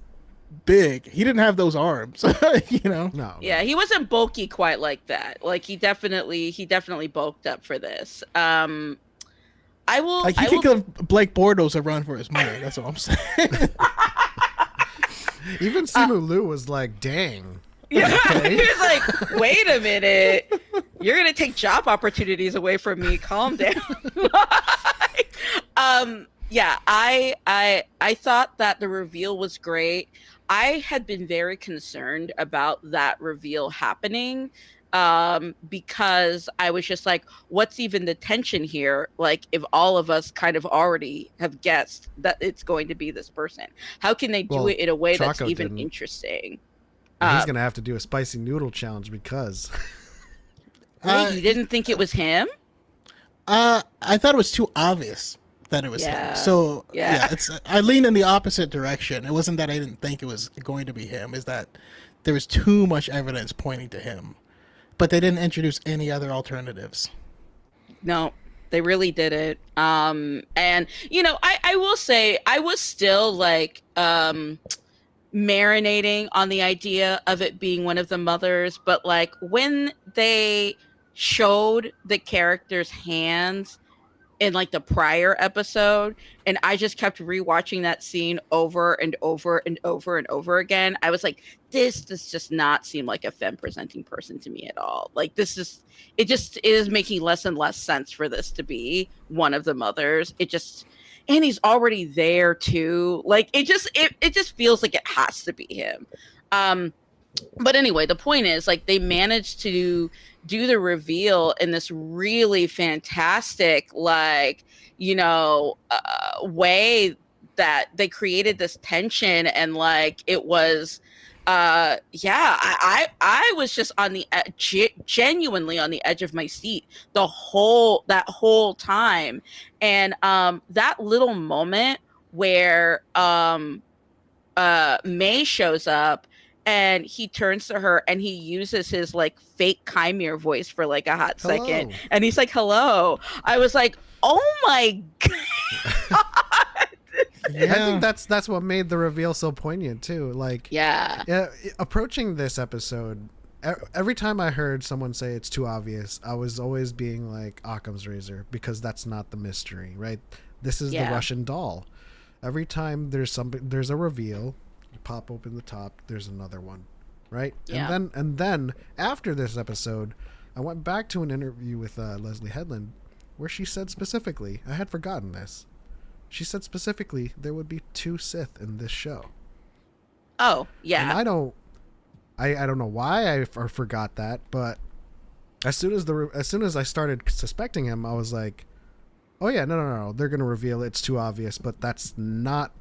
big. He didn't have those arms, No. Yeah, he wasn't bulky quite like that. Like he definitely bulked up for this. I will. Like he could give Blake Bortles a run for his money. That's what I'm saying. Even Simu Liu was like, dang. Yeah, Okay. he was like, wait a minute, you're gonna take job opportunities away from me. Calm down. Yeah, I thought that the reveal was great. I had been very concerned about that reveal happening, because I was just like, what's even the tension here? Like, if all of us kind of already have guessed that it's going to be this person, how can they do it in a way that's Choco even didn't. interesting? He's gonna have to do a spicy noodle challenge because. Wait, you didn't think it was him? I thought it was too obvious that it was him. So Yeah. I leaned in the opposite direction. It wasn't that I didn't think it was going to be him. Is that there was too much evidence pointing to him, but they didn't introduce any other alternatives. No, they really didn't. And I will say I was still like marinating on the idea of it being one of the mothers, but like when they showed the character's hands in like the prior episode, and I just kept rewatching that scene over and over and over and over again, I was like, this does just not seem like a femme presenting person to me at all. Like it is making less and less sense for this to be one of the mothers. And he's already there too. Like it just feels like it has to be him. But anyway, the point is, like, they managed to do the reveal in this really fantastic, like, way that they created this tension, and like it was yeah, I was just on the genuinely on the edge of my seat that whole time. And that little moment where May shows up and he turns to her and he uses his like fake Chimere voice for like a hot second, and he's like, hello. I was like, oh my god. I think that's what made the reveal so poignant too. Like, yeah, approaching this episode, every time I heard someone say it's too obvious, I was always being like Occam's razor, because that's not the mystery, right? This is the Russian doll. Every time there's a reveal, you pop open the top, there's another one, right? Yeah. And then after this episode, I went back to an interview with Leslie Headland, where she said specifically, I had forgotten this. She said specifically there would be 2 Sith in this show. Oh, yeah. And I don't know why I forgot that, but as soon as I started suspecting him, I was like, oh yeah, no, they're going to reveal it's too obvious, but that's not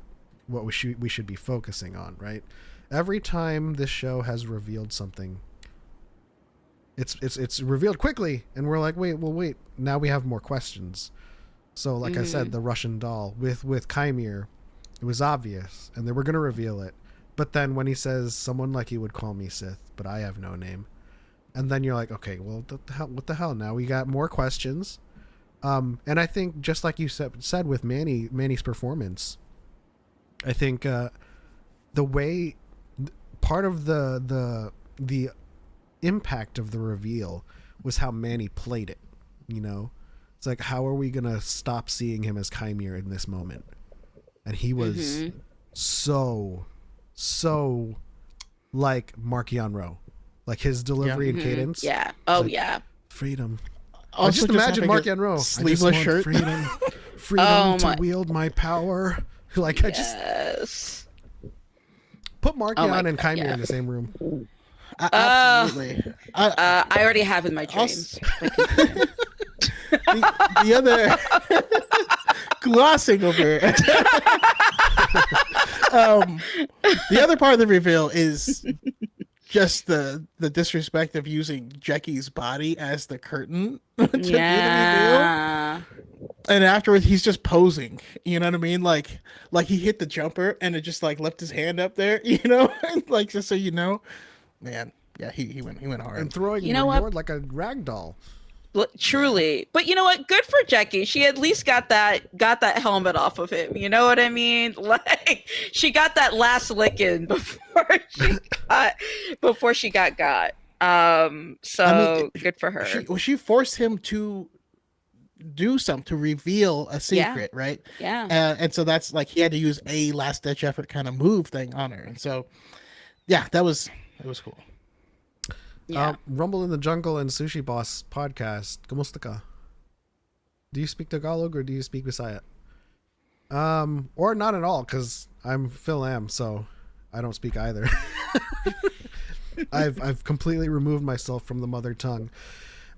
what we should be focusing on, right? Every time this show has revealed something, it's revealed quickly, and we're like, wait, now we have more questions. So, like I said, the Russian doll with Chimere, it was obvious, and they were going to reveal it. But then when he says, someone like you would call me Sith, but I have no name. And then you're like, okay, well, what the hell? Now we got more questions. And I think, just like you said with Manny's performance, I think the way, part of the impact of the reveal was how Manny played it, you know? It's like, how are we going to stop seeing him as Chimere in this moment? And he was so like Markion Ro. Like his delivery and cadence. Yeah. Oh, like, yeah. Freedom. Also, I just imagine Markion Ro. Sleeveless shirt. Freedom to wield my power. Like, I just put Markion and Chimere in the same room. Absolutely. I already have in my dreams. The other glossing over it. The other part of the reveal is just the disrespect of using Jecky's body as the curtain to do the reveal. And afterwards, he's just posing. You know what I mean? Like he hit the jumper and it just like left his hand up there. You know, like, just so you know, man. Yeah, he went hard and throwing the board like a rag doll. Truly. But you know what? Good for Jackie. She at least got that helmet off of him. You know what I mean? Like, she got that last lick in before she got got. So I mean, good for her. She forced him to do something, to reveal a secret, right? Yeah. And so that's like, he had to use a last ditch effort kind of move thing on her. And so, yeah, it was cool. Yeah. Rumble in the Jungle and Sushi Boss podcast. Kamusta ka? Do you speak Tagalog or do you speak Bisaya? Or not at all, because I'm Phil Am, so I don't speak either. I've completely removed myself from the mother tongue.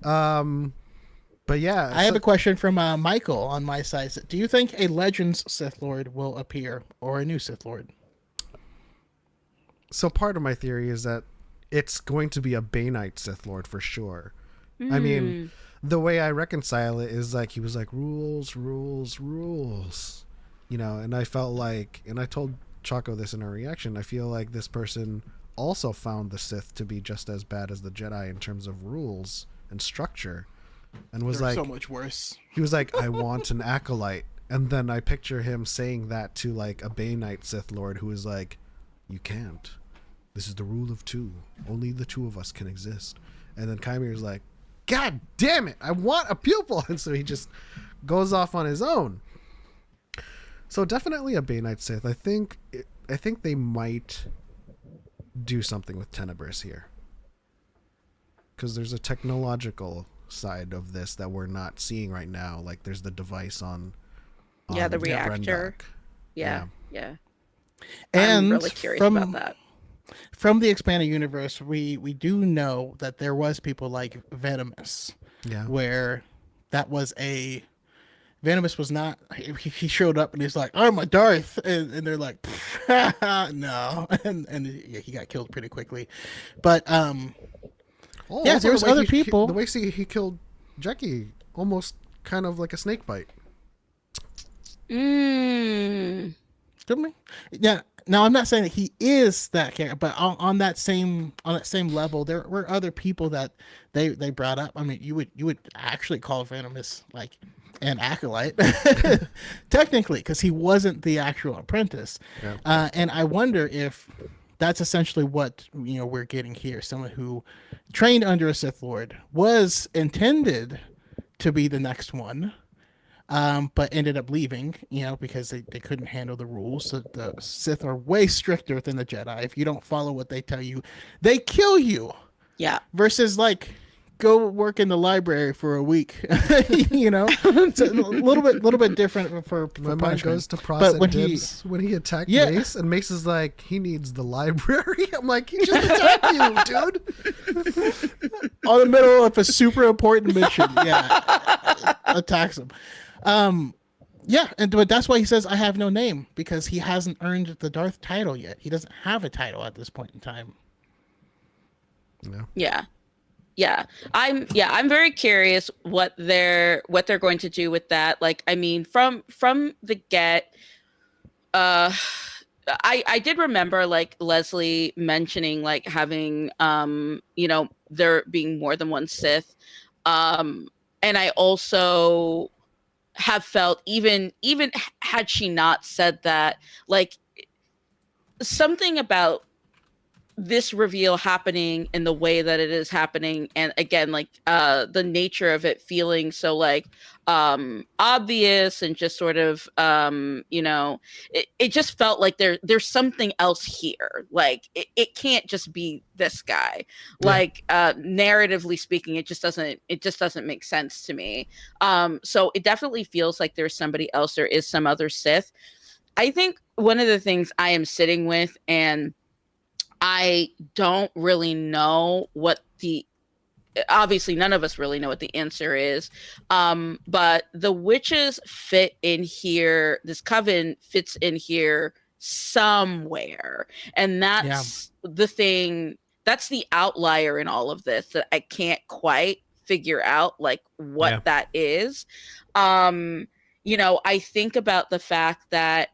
But yeah, I have a question from Michael on my side. Do you think a Legends Sith Lord will appear, or a new Sith Lord? So part of my theory is that it's going to be a Bainite Sith Lord for sure. I mean, the way I reconcile it is like, he was like, rules, you know, and I felt like, and I told Choco this in our reaction, I feel like this person also found the Sith to be just as bad as the Jedi in terms of rules and structure, and was like, so much worse. He was like, I want an acolyte. And then I picture him saying that to like a Bainite Sith Lord who is like, you can't. This is the rule of 2. Only the 2 of us can exist. And then Chimere's like, God damn it, I want a pupil. And so he just goes off on his own. So definitely a Bainite Sith. I think they might do something with Tenebris here, because there's a technological side of this that we're not seeing right now. Like, there's the device on the reactor. Yeah. And I'm really curious about that. From the expanded universe, we do know that there was people like Venomous, where that was a Venomous was not. He showed up and he's like, "I'm a Darth," and they're like, "No," and yeah, he got killed pretty quickly. But yeah, Also there was the way other he people. The way he killed Jackie, almost kind of like a snake bite. Excuse me? Yeah. Now I'm not saying that he is that character, but on that same level, there were other people that they brought up. I mean, you would actually call Venomous like an acolyte, technically, because he wasn't the actual apprentice. Yeah. And I wonder if that's essentially what we're getting here: someone who trained under a Sith Lord, was intended to be the next one. But ended up leaving, because they couldn't handle the rules. So the Sith are way stricter than the Jedi. If you don't follow what they tell you, they kill you. Yeah. Versus like, go work in the library for a week. It's a little bit different for My mind punishment. goes to Pross when when he attacked Yeah. Mace, and Mace is like, he needs the library. I'm like, he just attacked you, dude. on the middle of a super important mission, attacks him. But that's why he says I have no name, because he hasn't earned the Darth title yet. He doesn't have a title at this point in time. Yeah. I'm very curious what they're going to do with that. Like, I mean, from the get, I did remember like Leslie mentioning like having there being more than one Sith. And I also have felt, even had she not said that, like, something about this reveal happening in the way that it is happening, and again, like, the nature of it feeling so like obvious, and just sort of it just felt like there's something else here. Like, it can't just be this guy. Like, narratively speaking, it just doesn't make sense to me. So it definitely feels like there's somebody else. There is some other Sith. I think one of the things I am sitting with, and I don't really know what obviously none of us really know what the answer is. But the witches fit in here. This coven fits in here somewhere. And that's the thing. That's the outlier in all of this that I can't quite figure out, like, what that is. I think about the fact that,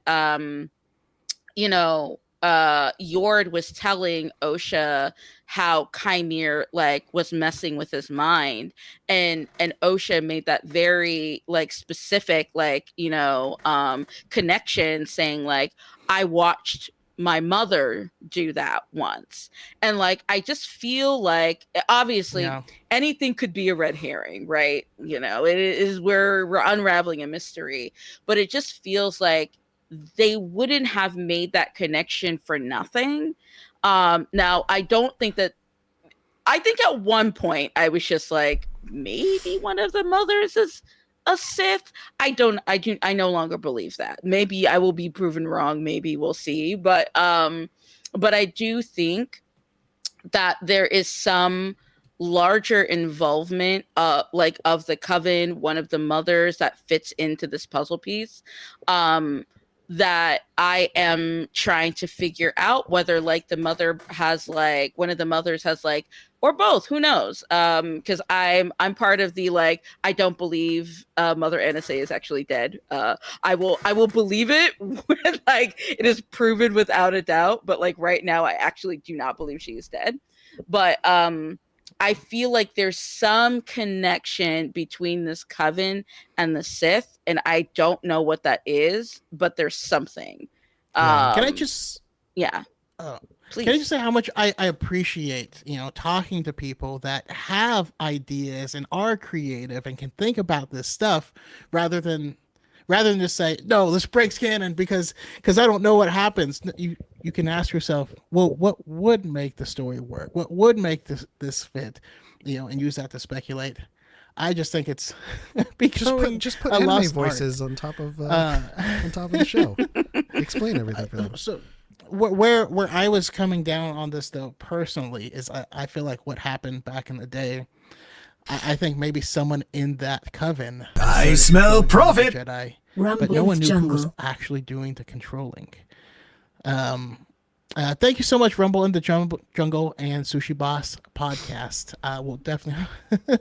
Yord was telling Osha how Kymir like was messing with his mind, and Osha made that very like specific connection, saying like, I watched my mother do that once. And like, I just feel like, obviously anything could be a red herring, right? It is where we're unraveling a mystery, but it just feels like they wouldn't have made that connection for nothing. Now, I think at one point I was just like, maybe one of the mothers is a Sith. I no longer believe that. Maybe I will be proven wrong. Maybe we'll see. But I do think that there is some larger involvement of the coven, one of the mothers that fits into this puzzle piece. That I am trying to figure out, whether like the mother has like, one of the mothers has like, or both, who knows? Because I'm part of the like, I don't believe Mother NSA is actually dead. I will believe it when like it is proven without a doubt. But like right now, I actually do not believe she is dead. But I feel like there's some connection between this coven and the Sith, and I don't know what that is, but there's something. Can I just please. Can I just say how much I appreciate talking to people that have ideas and are creative and can think about this stuff, rather than just say, no, this breaks canon because I don't know what happens. You can ask yourself, well, what would make the story work? What would make this fit? And use that to speculate. I just think it's becoming just put a anime lost voices art. on top of the show. Explain everything for them. So where I was coming down on this though personally is I feel like what happened back in the day, I think maybe someone in that coven. I smell profit. Jedi, Rumble but no one in the knew who was jungle. actually doing the controlling. Thank you so much, Rumble in the Jungle and Sushi Boss podcast. We'll definitely have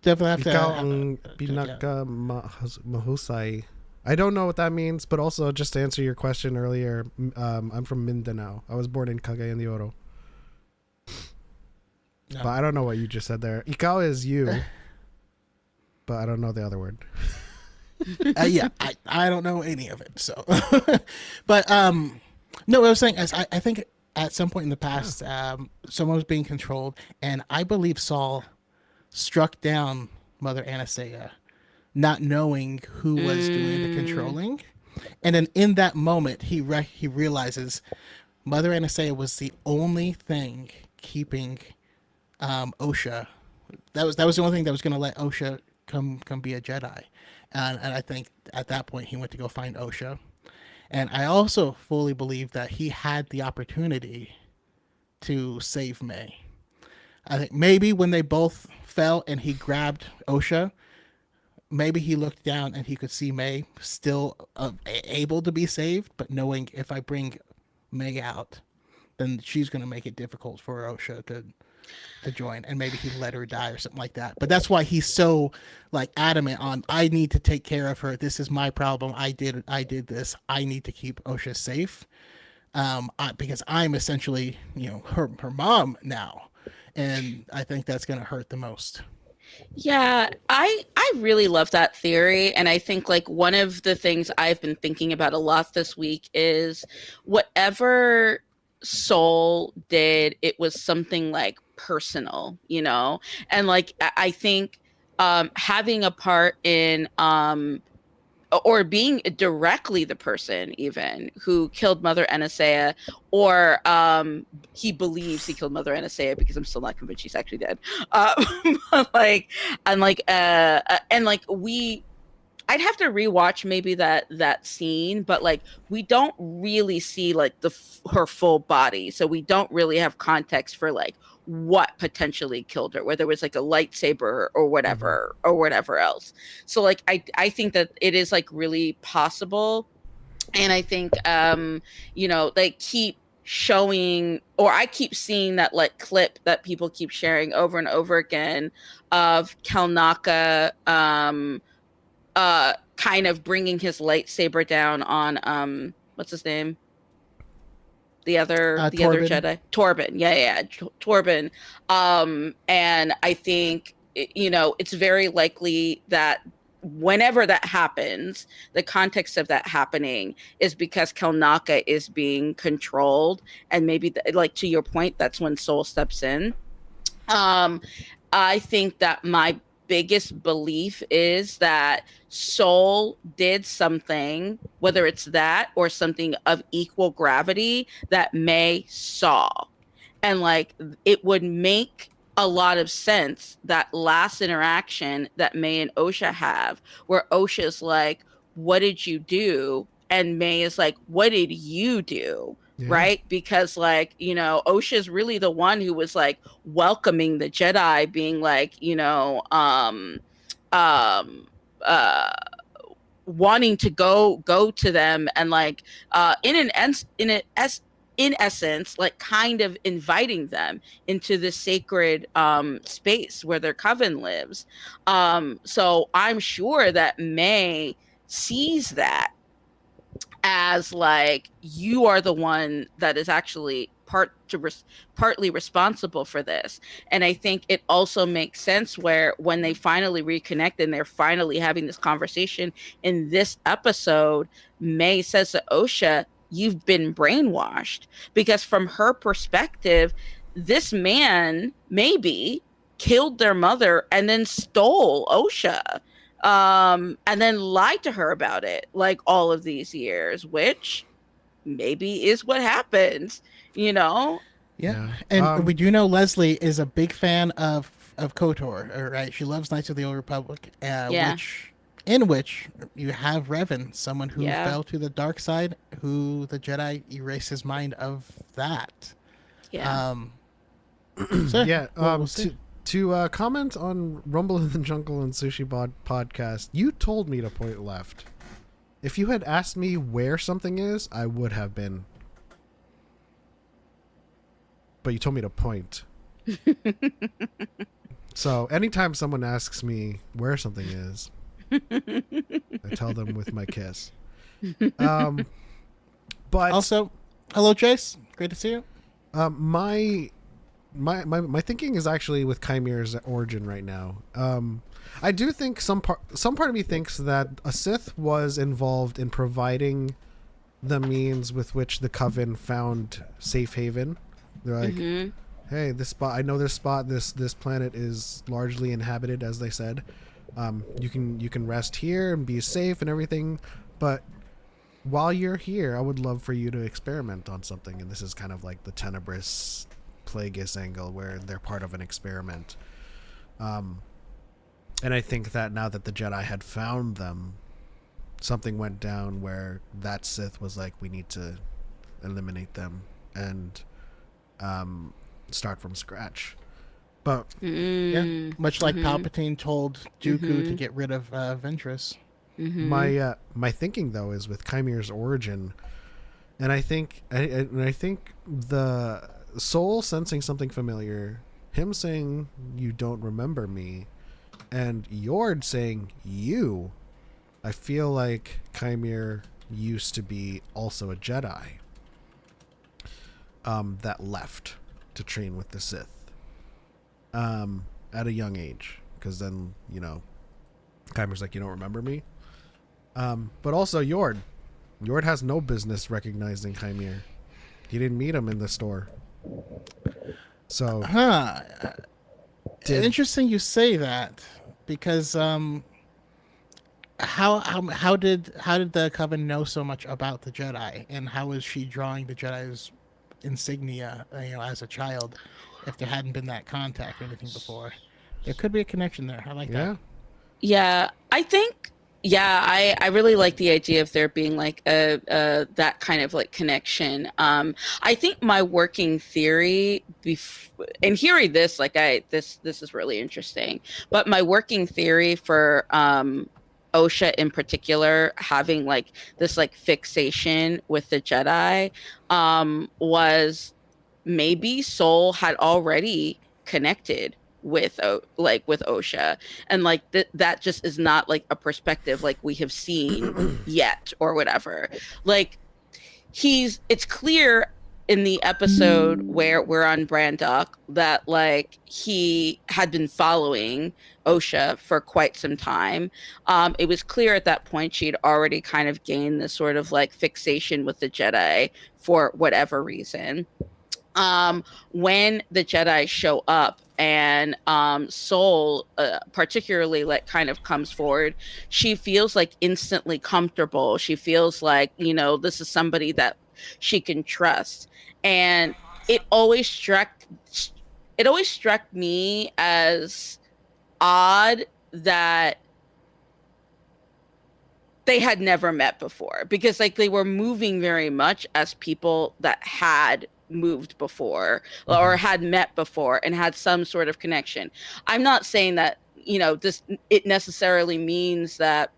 to. Ikaw ang pinaka mahusay. I don't know what that means, but also just to answer your question earlier, I'm from Mindanao. I was born in Cagayan de Oro. No. But I don't know what you just said there. Ikaw is you, but I don't know the other word. Yeah, I don't know any of it. So, but no, what I was saying is I think at some point in the past, someone was being controlled, and I believe Saul struck down Mother Anastasia, not knowing who was doing the controlling, and then in that moment he realizes Mother Anastasia was the only thing keeping Osha. That was the only thing that was going to let Osha come be a Jedi, and I think at that point he went to go find Osha. And I also fully believe that he had the opportunity to save May. I think maybe when they both fell and he grabbed Osha, maybe he looked down and he could see May still able to be saved, but knowing if I bring May out, then she's going to make it difficult for Osha to join, and maybe he let her die or something like that. But that's why he's so like adamant on, I need to take care of her. This is my problem. I did this. I need to keep Osha safe, because I'm essentially, her mom now, and I think that's going to hurt the most. Yeah, I really love that theory, and I think like one of the things I've been thinking about a lot this week is whatever Soul did, it was something like personal, and like I think having a part in or being directly the person even who killed Mother Anastasia, or he believes he killed Mother Anastasia, because I'm still not convinced she's actually dead. I'd have to rewatch maybe that scene, but like we don't really see like her full body, so we don't really have context for like what potentially killed her, whether it was like a lightsaber or whatever or whatever else. So like I think that it is like really possible, and I think they keep showing, or I keep seeing that like clip that people keep sharing over and over again of Kalnaka kind of bringing his lightsaber down on what's his name, the other Jedi, Torben. Yeah, Torben. And I think it's very likely that whenever that happens, the context of that happening is because Kalnaka is being controlled, and maybe like to your point, that's when Soul steps in. I think that my biggest belief is that Soul did something, whether it's that or something of equal gravity, that May saw. And like it would make a lot of sense, that last interaction that May and Osha have, where Osha's like, what did you do? And May is like, what did you do? Yeah. Right? Because like, Osha's really the one who was like welcoming the Jedi, being like, wanting to go to them, and like in essence, like kind of inviting them into the sacred space where their coven lives. So I'm sure that May sees that as like, you are the one that is actually partly responsible for this. And I think it also makes sense where when they finally reconnect and they're finally having this conversation in this episode, May says to Osha, you've been brainwashed, because from her perspective, this man maybe killed their mother and then stole Osha, and then lied to her about it like all of these years, which maybe is what happens, Yeah. And we do know Leslie is a big fan of KOTOR, right? She loves Knights of the Old Republic, in which you have Revan, someone who fell to the dark side, who the Jedi erased his mind of that. Yeah. So, yeah. we'll see. To comment on Rumble in the Jungle and Sushi podcast, you told me to point left. If you had asked me where something is, I would have been. But you told me to point. So anytime someone asks me where something is, I tell them with my kiss. But Also, hello, Chase. Great to see you. my thinking is actually with Chimere's origin right now. I do think some part of me thinks that a Sith was involved in providing the means with which the Coven found safe haven. They're like, hey, this spot, I know this spot, this planet is largely inhabited, as they said. You can rest here and be safe and everything, but while you're here, I would love for you to experiment on something. And this is kind of like the Tenebris Plagueis angle, where they're part of an experiment. And I think that now that the Jedi had found them, something went down where that Sith was like, we need to eliminate them and start from scratch. But Yeah, much like Palpatine told Dooku to get rid of Ventress. my thinking though is with Chimere's origin, and I think the soul sensing something familiar, him saying you don't remember me, and Yord saying you. I feel like Chimere used to be also a Jedi that left to train with the Sith at a young age, because then, you know, Chimere's like, you don't remember me. But also Yord has no business recognizing Chimere. He didn't meet him in the store. So Interesting you say that, because how did the Coven know so much about the Jedi, and how is she drawing the Jedi's insignia, as a child, if there hadn't been that contact or anything before? There could be a connection there. I like that. Yeah, I think. Yeah, I really like the idea of there being like a that kind of like connection. I think my working theory, and hearing this, like this is really interesting. But my working theory for Osha in particular having like this like fixation with the Jedi was maybe Soul had already connected with Osha, and like that just is not like a perspective like we have seen yet or whatever. Like it's clear in the episode where we're on Brandok that like he had been following Osha for quite some time. It was clear at that point she'd already kind of gained this sort of like fixation with the Jedi for whatever reason. When the Jedi show up and Soul particularly like kind of comes forward, she feels like instantly comfortable. She feels like, this is somebody that she can trust. And it always struck me as odd that they had never met before, because like they were moving very much as people that had moved before or had met before and had some sort of connection. I'm not saying that it necessarily means that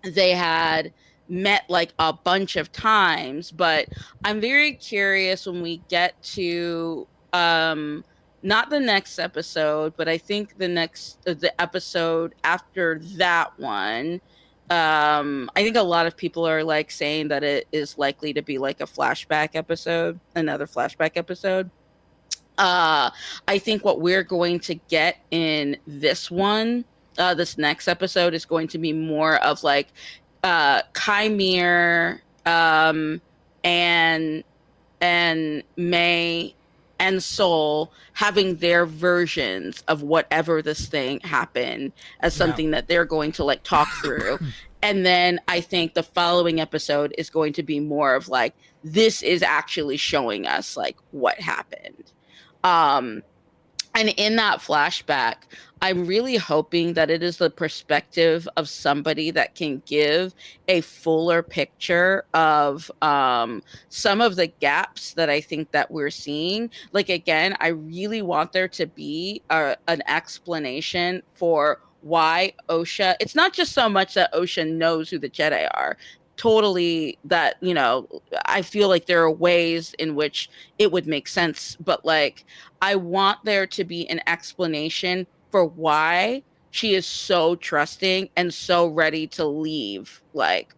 they had met like a bunch of times, but I'm very curious when we get to not the next episode, but I think the episode after that one. I think a lot of people are like saying that it is likely to be like a another flashback episode. I think what we're going to get in this one, this next episode, is going to be more of like Chimere and May and Soul having their versions of whatever this thing happened as something that they're going to like talk through. And then I think the following episode is going to be more of like, this is actually showing us like what happened. And in that flashback, I'm really hoping that it is the perspective of somebody that can give a fuller picture of some of the gaps that I think that we're seeing. Like, again, I really want there to be an explanation for why Osha. It's not just so much that Osha knows who the Jedi are. Totally, that, you know, I feel like there are ways in which it would make sense, but like, I want there to be an explanation for why she is so trusting and so ready to leave like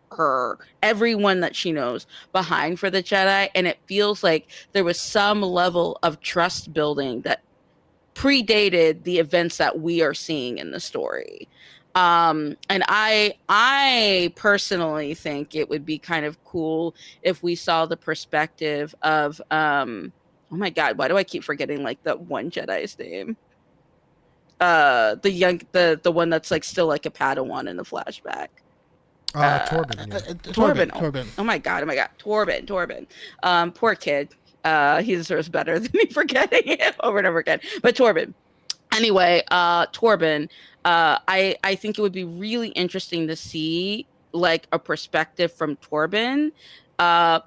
everyone that she knows behind for the Jedi. And it feels like there was some level of trust building that predated the events that we are seeing in the story. And I personally think it would be kind of cool if we saw the perspective of oh my god, why do I keep forgetting like that one Jedi's name? The one that's like still like a Padawan in the flashback. Torben. Yeah. Torben. Torben. Oh my god. Torben. Poor kid. He deserves better than me forgetting it over and over again. But Torben. Anyway, Torben, I think it would be really interesting to see like a perspective from Torben,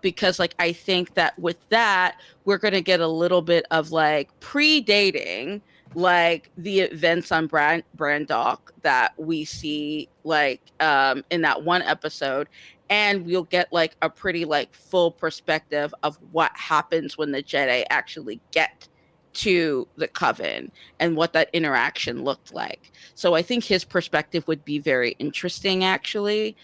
because like I think that with that we're going to get a little bit of like predating like the events on Brandok that we see like in that one episode, and we'll get like a pretty like full perspective of what happens when the Jedi actually get to the Coven and what that interaction looked like. So I think his perspective would be very interesting, actually,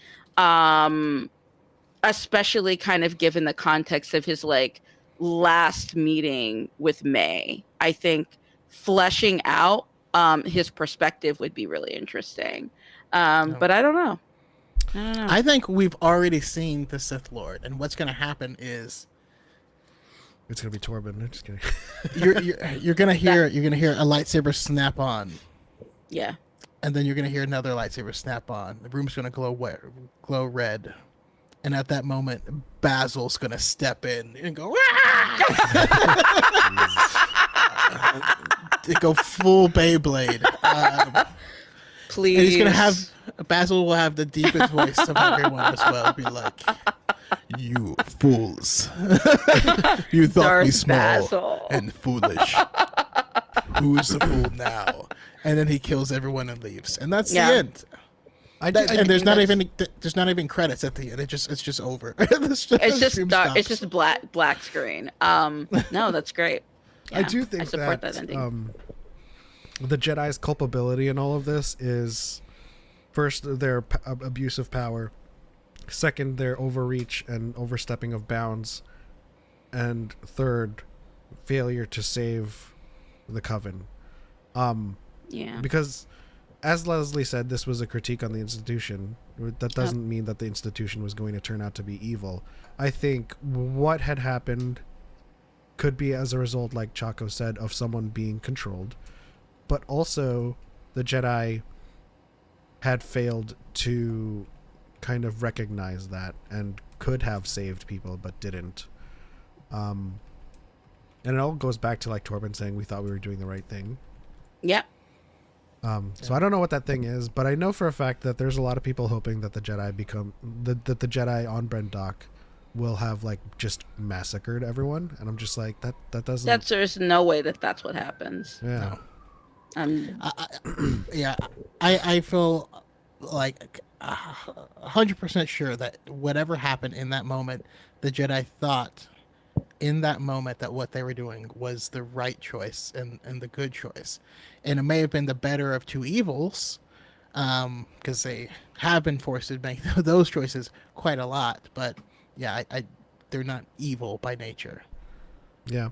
especially kind of given the context of his like last meeting with May. I think fleshing out his perspective would be really interesting. But I don't know. I think we've already seen the Sith Lord, and what's going to happen is It's gonna be Torben. I'm just kidding. you're gonna hear a lightsaber snap on, Yeah. and then you're gonna hear another lightsaber snap on. The room's gonna glow red, and at that moment, Basil's gonna step in and go. They go full Beyblade. Please. And he's gonna have Basil will have the deepest voice of everyone as well. Be like, "You fools! You thought Darth me small Basil. and foolish. Who's the fool now?" And then he kills everyone and leaves, and that's the end. And there's not even credits at the end. It's just over. It's just dark. It's just black screen. No, that's great. Yeah, I do think I support that ending. The Jedi's culpability in all of this is first their abuse of power, second their overreach and overstepping of bounds, and third failure to save the Coven. Yeah. Because as Leslie said, this was a critique on the institution. That doesn't mean that the institution was going to turn out to be evil. I think what had happened could be as a result, like Choco said, of someone being controlled, but also the Jedi had failed to kind of recognize that and could have saved people but didn't. And it all goes back to like Torben saying we thought we were doing the right thing. Yep. So I don't know what that thing is, but I know for a fact that there's a lot of people hoping that the Jedi that the Jedi on Brendok will have like just massacred everyone, and I'm just like that doesn't. There's no way that's what happens. Yeah. I feel like 100% sure that whatever happened in that moment, the Jedi thought in that moment that what they were doing was the right choice and the good choice. And it may have been the better of two evils, because they have been forced to make those choices quite a lot. But yeah, they're not evil by nature. Yeah.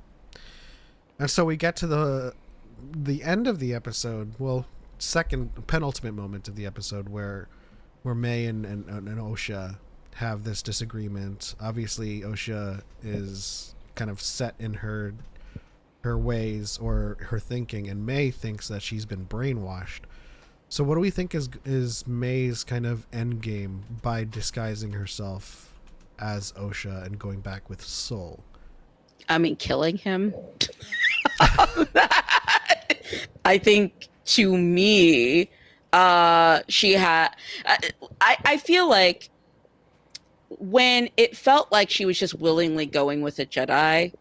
And so we get to the end of the episode, well, penultimate moment of the episode where May and Osha have this disagreement. Obviously, Osha is kind of set in her ways or her thinking, and May thinks that she's been brainwashed. So what do we think is May's kind of end game by disguising herself as Osha and going back with Soul? I mean, killing him. I think to me, she had. I feel like when it felt like she was just willingly going with a Jedi,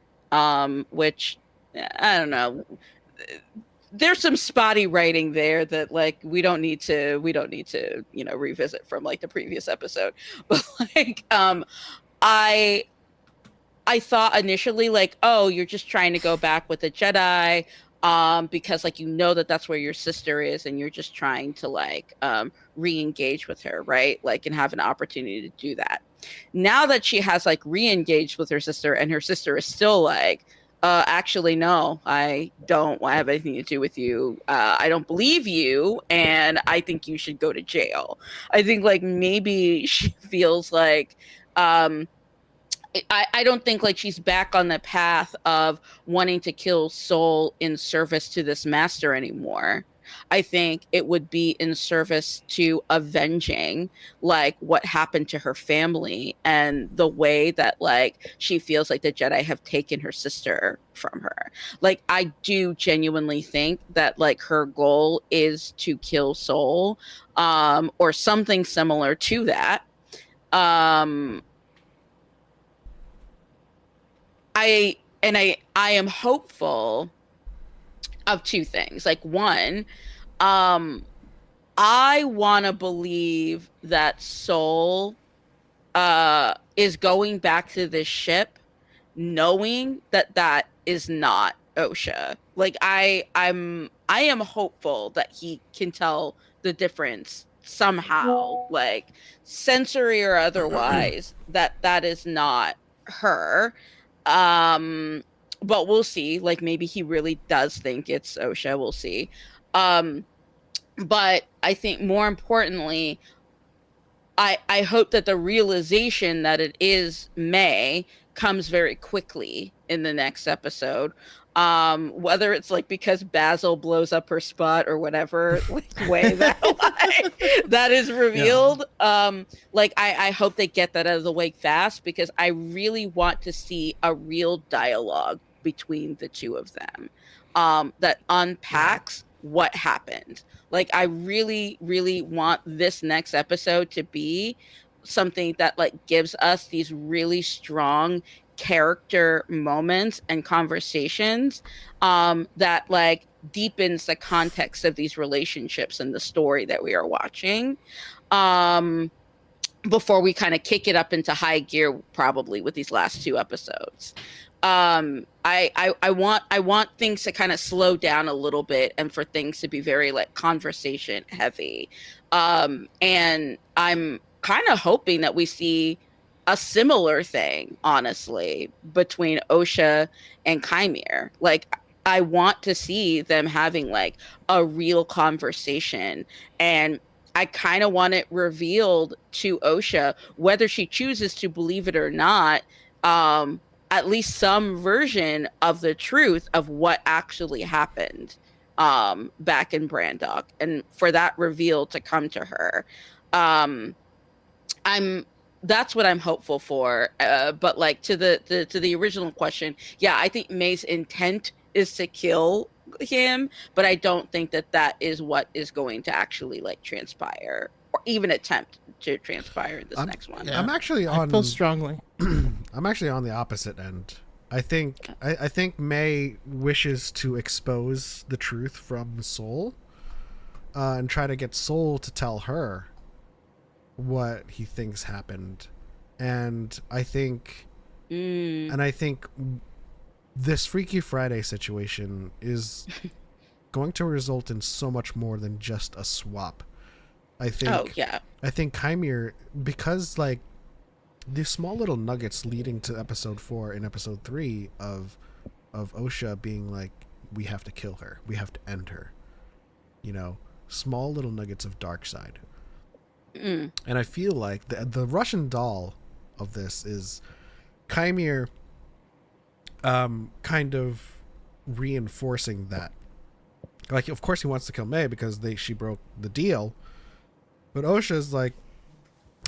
which I don't know. There's some spotty writing there that like we don't need to revisit from like the previous episode, but like I I thought initially like, oh, you're just trying to go back with the Jedi, because like that that's where your sister is, and you're just trying to like re-engage with her, right? Like, and have an opportunity to do that. Now that she has like re-engaged with her sister, and her sister is still like, actually, no, I don't have anything to do with you. I don't believe you, and I think you should go to jail. I think like maybe she feels like I don't think like she's back on the path of wanting to kill Soul in service to this master anymore. I think it would be in service to avenging like what happened to her family, and the way that like she feels like the Jedi have taken her sister from her. Like, I do genuinely think that like her goal is to kill Soul, or something similar to that. um I am hopeful of two things. Like, one, I want to believe that Soul is going back to this ship knowing that that is not Osha. Like, I am hopeful that he can tell the difference somehow, like sensory or otherwise, that that is not her. um but we'll see. Like, maybe he really does think it's Osha. We'll see. um but I think more importantly, I hope that the realization that it is May comes very quickly in the next episode. Whether it's like because Basil blows up her spot or whatever like way that like, that is revealed. Like I hope they get that out of the way fast, because I really want to see a real dialogue between the two of them, that unpacks what happened. Like, I really, really want this next episode to be something that like gives us these really strong character moments and conversations, that like deepens the context of these relationships and the story that we are watching, before we kind of kick it up into high gear, probably with these last two episodes. I want things to kind of slow down a little bit, and for things to be very like conversation heavy. And I'm kind of hoping that we see a similar thing, honestly, between Osha and Chimere. Like, I want to see them having like a real conversation, and I kind of want it revealed to Osha, whether she chooses to believe it or not, at least some version of the truth of what actually happened, back in Brandok, and for that reveal to come to her. I'm That's what I'm hopeful for. But like, to the original question, yeah, I think May's intent is to kill him, but I don't think that that is what is going to actually like transpire, or even attempt to transpire in this next one. Yeah. I'm actually I on feel strongly. I'm actually on the opposite end. I think May wishes to expose the truth from Soul, and try to get Soul to tell her what he thinks happened. And I think this Freaky Friday situation is going to result in so much more than just a swap. I think Chimere, because like these small little nuggets leading to episode 4 and episode 3 of Osha being like, we have to kill her, we have to end her, small little nuggets of dark side. And I feel like the Russian doll of this is Chimere, kind of reinforcing that. Like, of course he wants to kill May because she broke the deal, but Osha's like,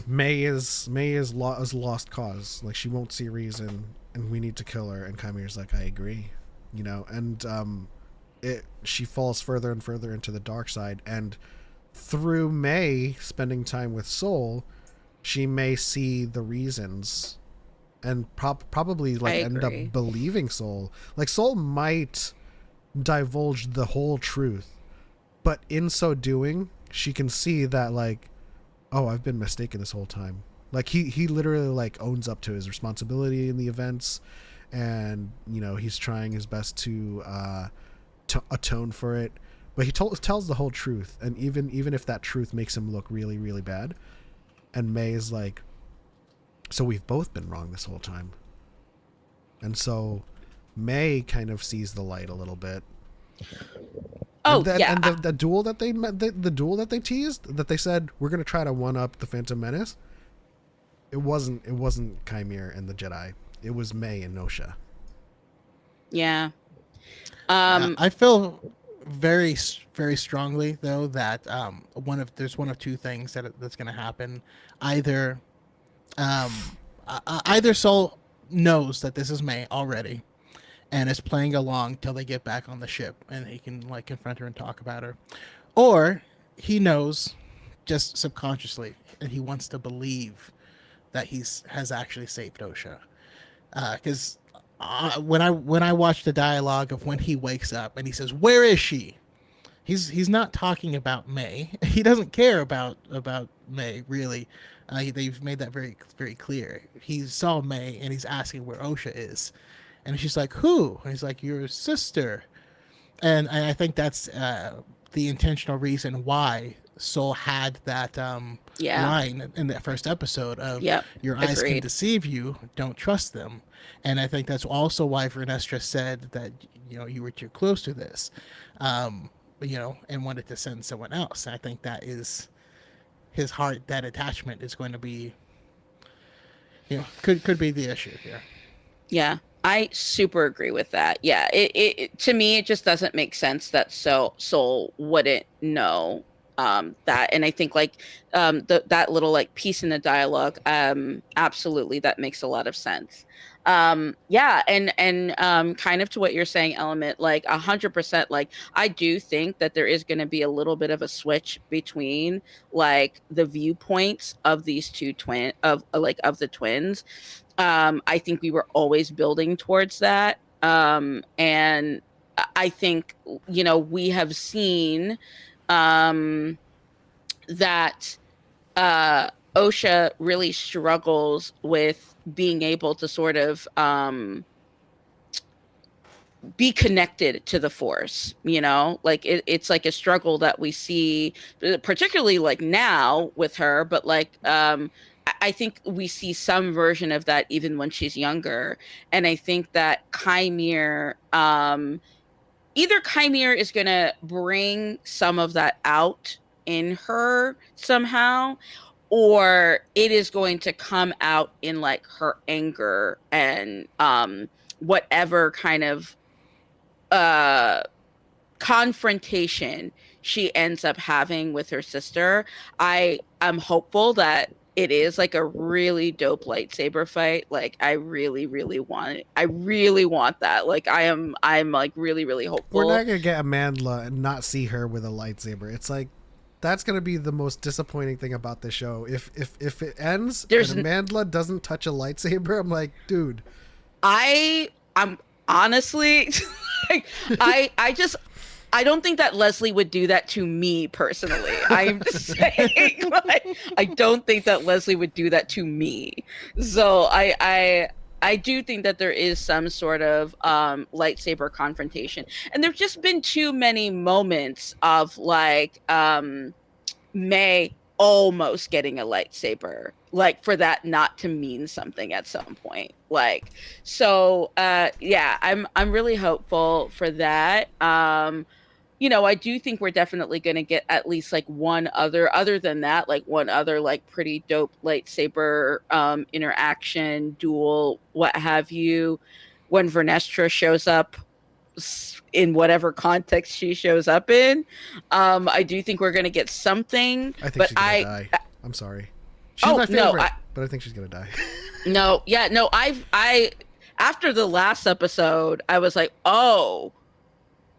May is lost cause. Like, she won't see reason, and we need to kill her. And Chimere's like, I agree, and she falls further and further into the dark side. And through May spending time with Soul, she may see the reasons and probably like end up believing Soul. Like Soul might divulge the whole truth, but in so doing, she can see that like, oh, I've been mistaken this whole time. Like he literally like owns up to his responsibility in the events, and you know he's trying his best to atone for it. But he tells the whole truth, and even if that truth makes him look really, really bad, and May is like, so we've both been wrong this whole time. And so May kind of sees the light a little bit. And the duel that the duel that they teased, that they said we're gonna try to one up the Phantom Menace. It wasn't Chimere and the Jedi. It was May and Nosha. Yeah. I feel very, very strongly though that there's one of two things that's going to happen. Either Soul knows that this is May already and is playing along till they get back on the ship and he can like confront her and talk about her, or he knows just subconsciously and he wants to believe that has actually saved Osha, because when I watch the dialogue of when he wakes up and he says, "Where is she?" He's not talking about May. He doesn't care about May really. They've made that very, very clear. He saw May and he's asking where Osha is, and she's like, "Who?" And he's like, "Your sister." And I think that's the intentional reason why Soul had that line in that first episode of "Your eyes can deceive you. Don't trust them." And I think that's also why Vernestra said that, you know, you were too close to this, you know, and wanted to send someone else. And I think that is his heart. That attachment is going to be, you know, could be the issue here. Yeah, I super agree with that. Yeah, it to me it just doesn't make sense that Soul wouldn't know that. And I think like that little like piece in the dialogue, absolutely, that makes a lot of sense. And kind of to what you're saying, Element, like 100%, like I do think that there is going to be a little bit of a switch between like the viewpoints of these two of the twins. I think we were always building towards that. And I think, you know, we have seen that Osha really struggles with being able to sort of be connected to the Force, you know, like it's like a struggle that we see, particularly like now with her, but like I think we see some version of that even when she's younger. And I think that Chimere, either Chimere is going to bring some of that out in her somehow, or it is going to come out in like her anger and whatever kind of confrontation she ends up having with her sister. I am hopeful that it is like a really dope lightsaber fight. Like I really, really want it. I really want that. Like I'm like really, really hopeful. We're not gonna get Amandla and not see her with a lightsaber. It's like that's gonna be the most disappointing thing about the show. If it ends and Amandla doesn't touch a lightsaber, I'm like, dude. I'm honestly I don't think that Leslie would do that to me personally. I'm just saying, like, I don't think that Leslie would do that to me. So I do think that there is some sort of lightsaber confrontation, and there've just been too many moments of like May almost getting a lightsaber, like for that not to mean something at some point. Like, so yeah, I'm really hopeful for that. You know, I do think we're definitely going to get at least like one other than that, like one other like pretty dope lightsaber interaction, duel, what have you, when Vernestra shows up in whatever context she shows up in. I do think we're going to get something. I think she's going to die. I'm sorry. She's my favorite, but I think she's going to die. I after the last episode, I was like, oh,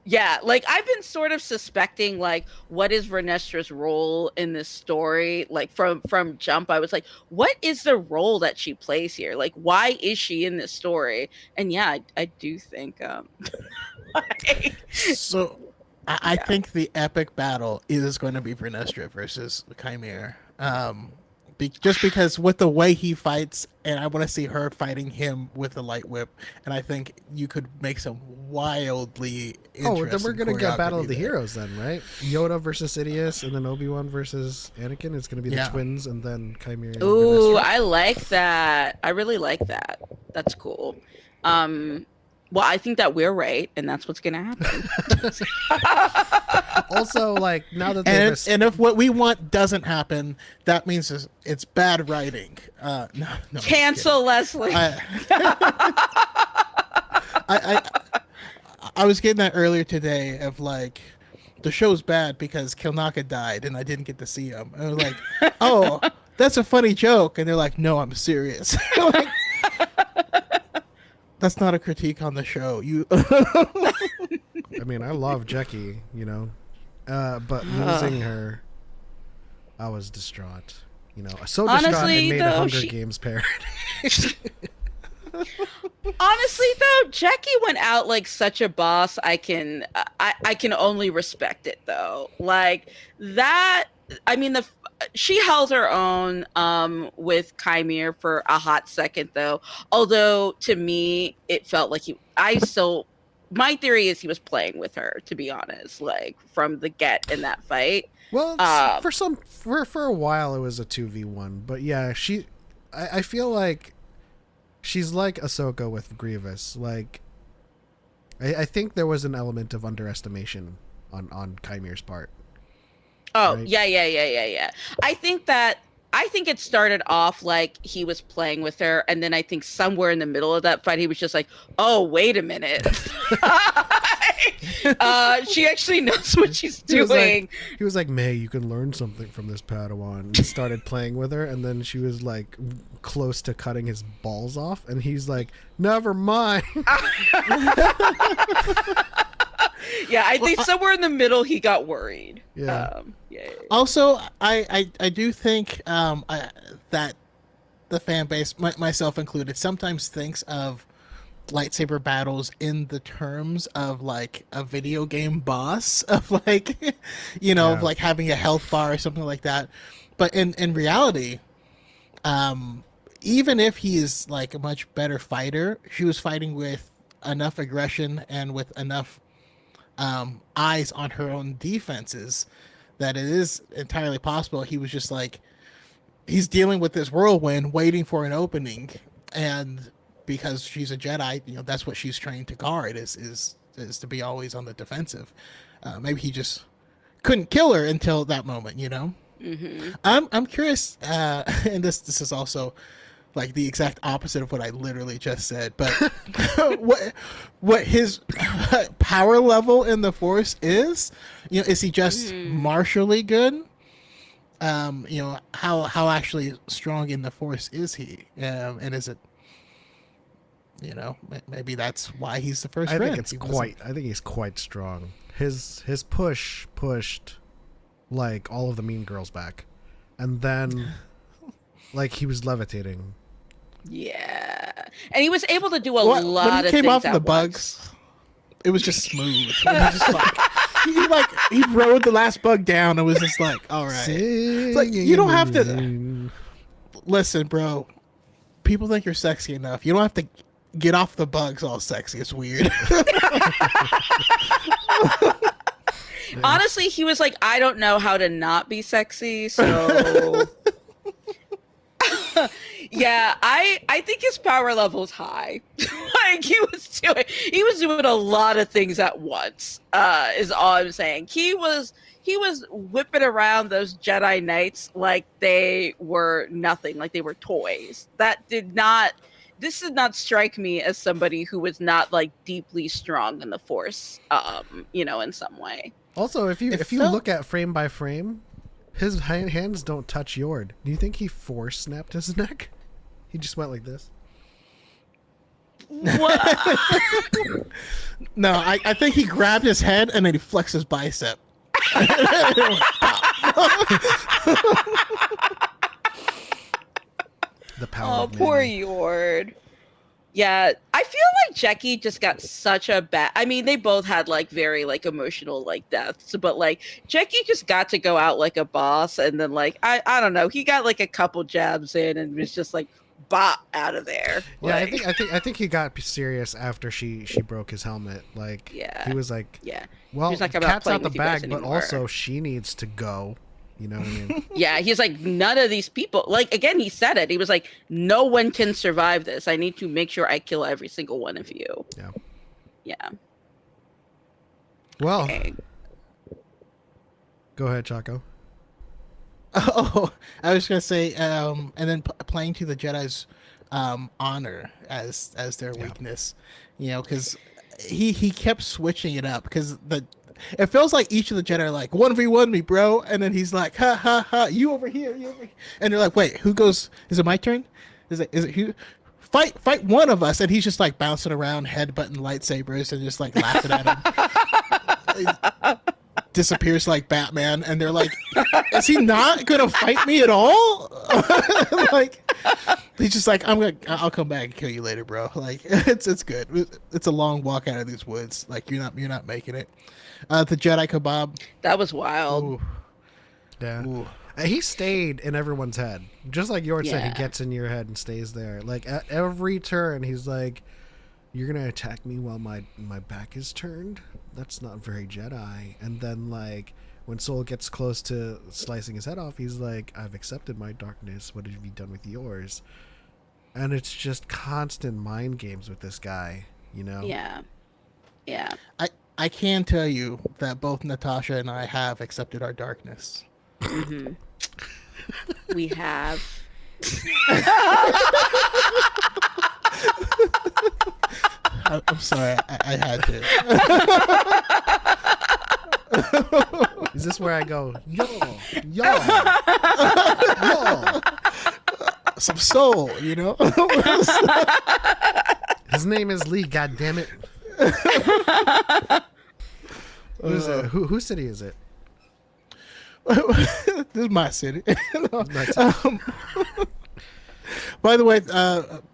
Yeah, like I've been sort of suspecting like what is Vernestra's role in this story? Like from jump, I was like, what is the role that she plays here? Like, why is she in this story? And yeah, I do think like, So I think the epic battle is going to be Vernestra versus Chimera. Just because with the way he fights, and I want to see her fighting him with the light whip, and I think you could make some wildly interesting. Then we're gonna get Battle of the choreography Heroes then, right? Yoda versus Sidious, and then Obi-Wan versus Anakin. It's gonna be the Yeah. twins, and then Chimera. And ooh, Vernestra. I like that. I really like that. That's cool. Well, I think that we're right, and that's what's gonna happen. Also, like now that there. they've And if what we want doesn't happen, that means it's bad writing. No, Cancel Leslie. I was getting that earlier today of like the show's bad because Kilnaka died and I didn't get to see him. And I was like, oh, that's a funny joke. And they're like, no, I'm serious. Like, that's not a critique on the show. I mean, I love Jackie, but losing her, I was distraught. So distraught Honestly, it made though, a Hunger Games parody. Honestly, though, Jackie went out like such a boss. I can only respect it though. Like that. I mean, she held her own with Chimera for a hot second though. Although to me, it felt like my theory is he was playing with her. To be honest, like from the get in that fight. Well, for a while it was a 2v1, but yeah, I feel like she's like Ahsoka with Grievous. Like, I think there was an element of underestimation on Chimera's part. Oh, right? Yeah. I think it started off like he was playing with her, and then I think somewhere in the middle of that fight, he was just like, "Oh, wait a minute, she actually knows what she's doing." He was like, "May, you can learn something from this Padawan." And he started playing with her, and then she was like close to cutting his balls off, and he's like, "Never mind." Yeah, I think somewhere in the middle he got worried. Yeah. Also, I do think that the fan base, myself included, sometimes thinks of lightsaber battles in the terms of like a video game boss, of like, of like having a health bar or something like that. But in reality, even if he is like a much better fighter, she was fighting with enough aggression and with enough eyes on her own defenses that it is entirely possible he was just like, he's dealing with this whirlwind waiting for an opening, and because she's a Jedi, that's what she's trained to guard is to be always on the defensive. Maybe he just couldn't kill her until that moment. Mm-hmm. I'm curious, and this is also like the exact opposite of what I literally just said, but what his power level in the Force is, is he just martially good? How actually strong in the Force is he? And is it, maybe that's why he's the first. I think he's quite strong. His push pushed like all of the mean girls back, and then like he was levitating. Yeah, and he was able to do a lot of things. When he came off at the once. bugs, it was just smooth. It was just he rode the last bug down. It was just like, all right. It's like, you don't have to listen, bro. People think you're sexy enough. You don't have to get off the bugs all sexy. It's weird. Honestly, he was like, I don't know how to not be sexy, so yeah, I think his power level is high. Like he was doing a lot of things at once. Is all I'm saying. He was whipping around those Jedi Knights like they were nothing, like they were toys. This did not strike me as somebody who was not like deeply strong in the Force, in some way. Also, if you look at frame by frame, his hands don't touch Yord. Do you think he force snapped his neck? He just went like this. What? No, I think he grabbed his head and then he flexed his bicep. The power. Oh, of poor Manny. Yord. Yeah, I feel like Jackie just got such a bad. I mean, they both had like very like emotional like deaths, but like Jackie just got to go out like a boss, and then like I don't know, he got like a couple jabs in and was just like bop out of there. Yeah, Like, I think he got serious after she broke his helmet. Like, Yeah. he was like, yeah, well, He's like, "I'm not cat's playing out the with you guys bag, but anymore." also she needs to go. You know what I mean? yeah. He's like, none of these people. Like again, he said it. He was like, no one can survive this. I need to make sure I kill every single one of you. Yeah. Yeah. Well, Dang. go ahead, Choco. Oh, I was gonna say, and then playing to the Jedi's honor as their weakness, you know, because he kept switching it up because it feels like each of the Jedi are like 1v1 me, bro, and then he's like, ha ha ha, you over here, and they're like, wait, who goes? Is it my turn? Is it who? Fight one of us, and he's just like bouncing around, headbutting lightsabers, and just like laughing at him. Disappears like Batman, and they're like, is he not gonna fight me at all? Like, he's just like, I'll come back and kill you later, bro. Like, it's good. It's a long walk out of these woods. Like, you're not making it. The Jedi kebab. That was wild. Ooh. Yeah. Ooh. He stayed in everyone's head. Just like Yord said, he Yeah. gets in your head and stays there. Like, at every turn, he's like, you're going to attack me while my back is turned? That's not very Jedi. And then, like, when Soul gets close to slicing his head off, he's like, I've accepted my darkness. What have you done with yours? And it's just constant mind games with this guy, you know? Yeah. Yeah. I can tell you that both Natasha and I have accepted our darkness. We have. I'm sorry, I had to. Is this where I go, yo, yo? Some soul, you know. His name is Lee, goddammit. Who's it? Whose city is it? This is my city. My city. By the way,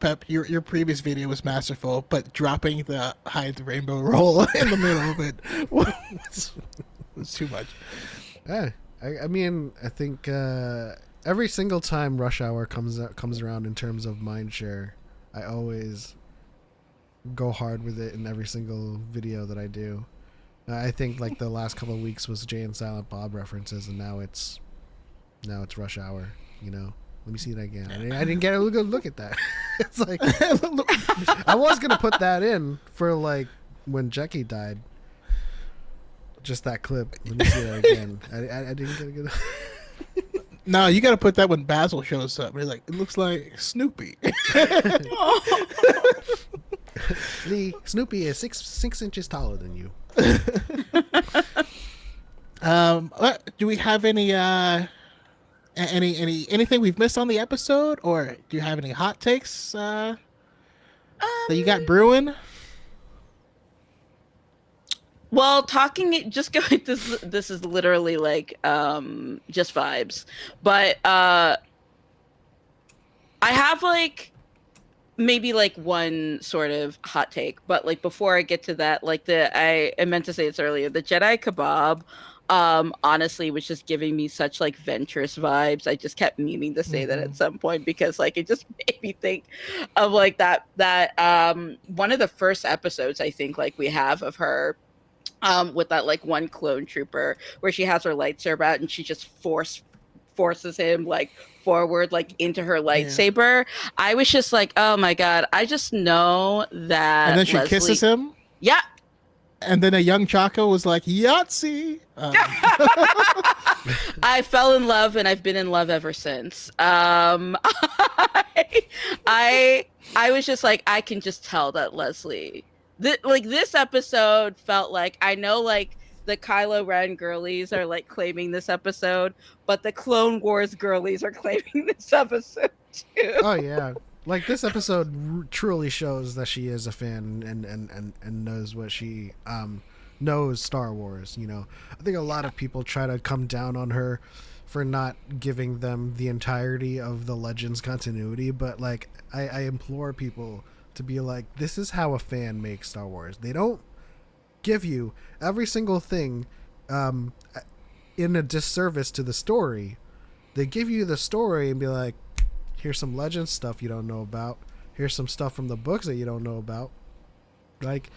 Pep, your previous video was masterful, but dropping the hide the rainbow roll in the middle of it was too much. Yeah, I mean, I think every single time Rush Hour comes around in terms of mindshare, I always go hard with it in every single video that I do. I think like the last couple of weeks was Jay and Silent Bob references, and now it's Rush Hour. You know, let me see that again. I didn't get a good look at that. It's like I was gonna put that in for like when Jackie died. Just that clip. Let me see that again. I didn't get a good. No, you got to put that when Basil shows up. He's like, it looks like Snoopy. Lee, Snoopy is six inches taller than you. Do we have anything we've missed on the episode, or do you have any hot takes that you got brewing? Well, just going. This is literally like just vibes, but I have like maybe like one sort of hot take, but like before I get to that, like I meant to say this earlier, the Jedi kebab honestly was just giving me such like Ventress vibes. I just kept meaning to say that at some point because like it just made me think of like that one of the first episodes I think like we have of her with that like one clone trooper where she has her lightsaber out and she just forces him like forward like into her lightsaber. I was just like, oh my god, I just know that. And then she kisses him. Yeah. And then a young Choco was like, Yahtzee. I fell in love and I've been in love ever since. I was just like, I can just tell that Leslie, this episode felt like, I know like the Kylo Ren girlies are like claiming this episode, but the Clone Wars girlies are claiming this episode too. Oh yeah, Like this episode truly shows that she is a fan and knows what she knows Star Wars. You know, I think a lot of people try to come down on her for not giving them the entirety of the Legends continuity, but like I implore people to be like, this is how a fan makes Star Wars. They don't give you every single thing in a disservice to the story. They give you the story and be like, here's some Legends stuff you don't know about. Here's some stuff from the books that you don't know about. Like,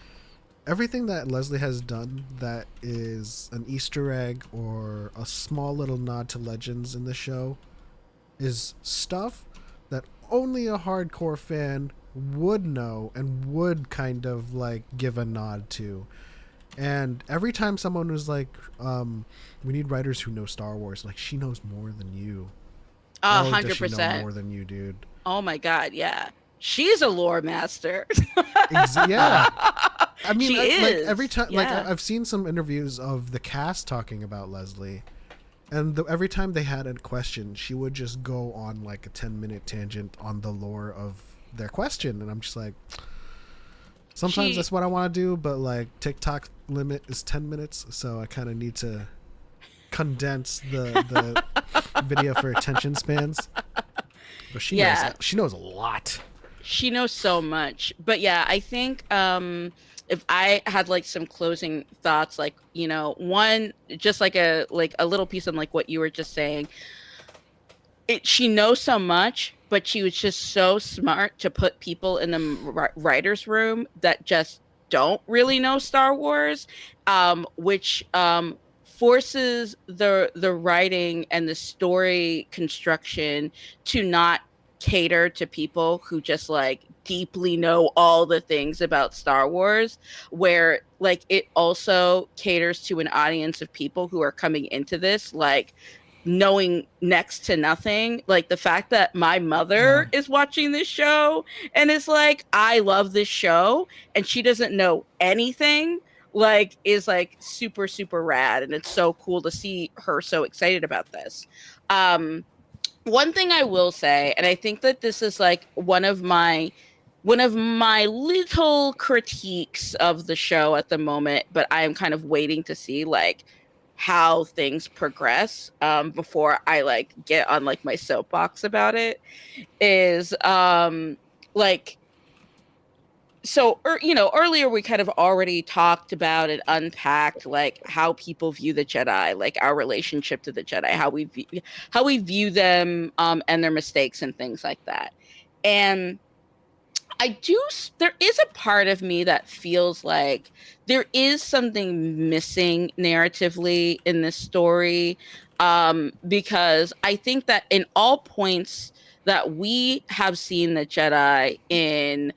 everything that Leslie has done that is an Easter egg or a small little nod to Legends in the show is stuff that only a hardcore fan would know and would kind of like give a nod to. And every time someone was like, we need writers who know Star Wars, like, she knows more than you. 100%. More than you, dude. Oh my god, yeah. She's a lore master. Yeah. I mean, She like is. every time, Yeah. like I've seen some interviews of the cast talking about Leslie, and every time they had a question, she would just go on like a 10-minute tangent on the lore of their question, and I'm just like, sometimes that's what I want to do, but like TikTok limit is 10 minutes, so I kind of need to condense the video for attention spans. But she knows a lot. She knows so much. But yeah, I think if I had like some closing thoughts, like, you know, one, just like a little piece on like what you were just saying, she knows so much, but she was just so smart to put people in the writer's room that just don't really know Star Wars, which forces the writing and the story construction to not cater to people who just like deeply know all the things about Star Wars, where like it also caters to an audience of people who are coming into this like knowing next to nothing. Like the fact that my mother is watching this show and is like, I love this show, and she doesn't know anything, like is like super, super rad. And it's so cool to see her so excited about this. One thing I will say, and I think that this is like one of my little critiques of the show at the moment, but I am kind of waiting to see like how things progress before I like get on like my soapbox about it, is like, so you know, earlier we kind of already talked about and unpacked like how people view the Jedi, like our relationship to the Jedi, how we view them and their mistakes and things like that. And there is a part of me that feels like there is something missing narratively in this story, because I think that in all points that we have seen the Jedi in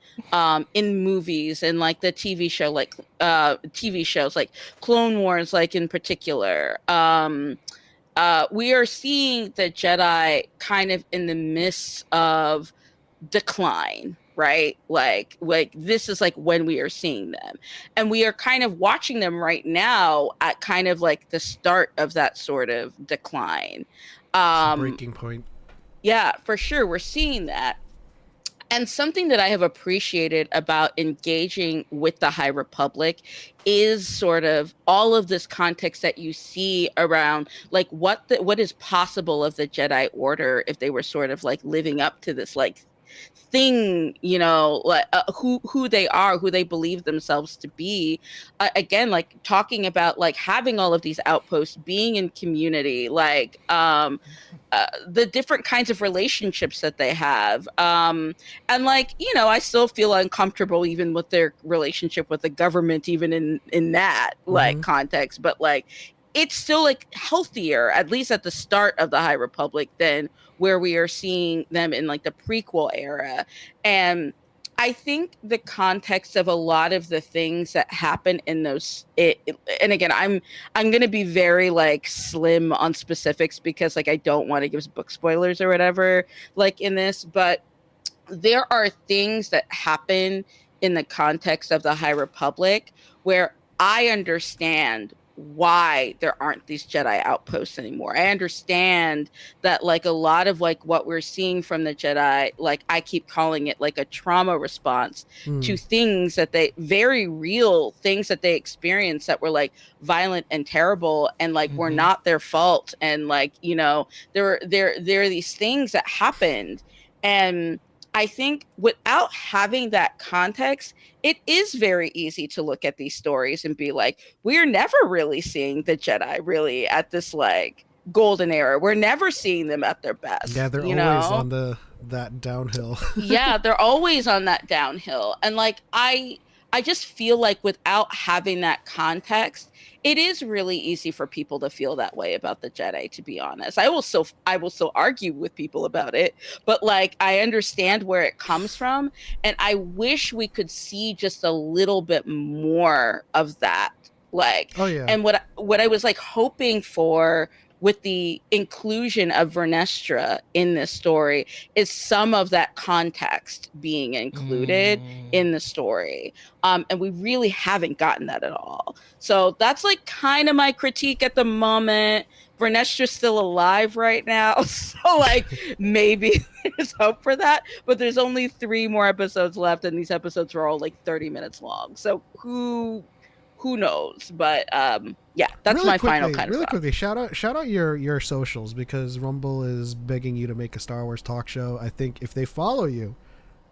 movies and like the TV show, like TV shows like Clone Wars, like in particular, we are seeing the Jedi kind of in the midst of decline, right? Like this is like when we are seeing them, and we are kind of watching them right now at kind of like the start of that sort of decline. Breaking point. Yeah, for sure. We're seeing that. And something that I have appreciated about engaging with the High Republic is sort of all of this context that you see around like what is possible of the Jedi Order if they were sort of like living up to this like thing, you know, like who they are, who they believe themselves to be. Again, like talking about like having all of these outposts, being in community, like the different kinds of relationships that they have, and like, you know, I still feel uncomfortable even with their relationship with the government, even in that like context, but like it's still like healthier, at least at the start of the High Republic, than where we are seeing them in like the prequel era. And I think the context of a lot of the things that happen in those, and again, I'm going to be very like slim on specifics because like I don't want to give book spoilers or whatever like in this, but there are things that happen in the context of the High Republic where I understand why there aren't these Jedi outposts anymore. I understand that like a lot of like what we're seeing from the Jedi, like I keep calling it like a trauma response to things that they very real things that they experienced that were like violent and terrible and like were not their fault. And like, you know, there are these things that happened. And I think without having that context, it is very easy to look at these stories and be like, we're never really seeing the Jedi really at this like golden era. We're never seeing them at their best. Yeah, they're always on that downhill. Yeah, they're always on that downhill. And like I just feel like without having that context, it is really easy for people to feel that way about the Jedi, to be honest. I will still argue with people about it, but like I understand where it comes from, and I wish we could see just a little bit more of that. Like, oh yeah. And what I was like hoping for with the inclusion of Vernestra in this story is some of that context being included in the story. And we really haven't gotten that at all. So that's like kind of my critique at the moment. Vernestra's still alive right now. So like maybe there's hope for that, but there's only 3 more episodes left, and these episodes are all like 30 minutes long. So who knows? But yeah, that's really my quickly, final kind of really thought. quickly. Shout out your socials, because Rumble is begging you to make a Star Wars talk show. I think if they follow you,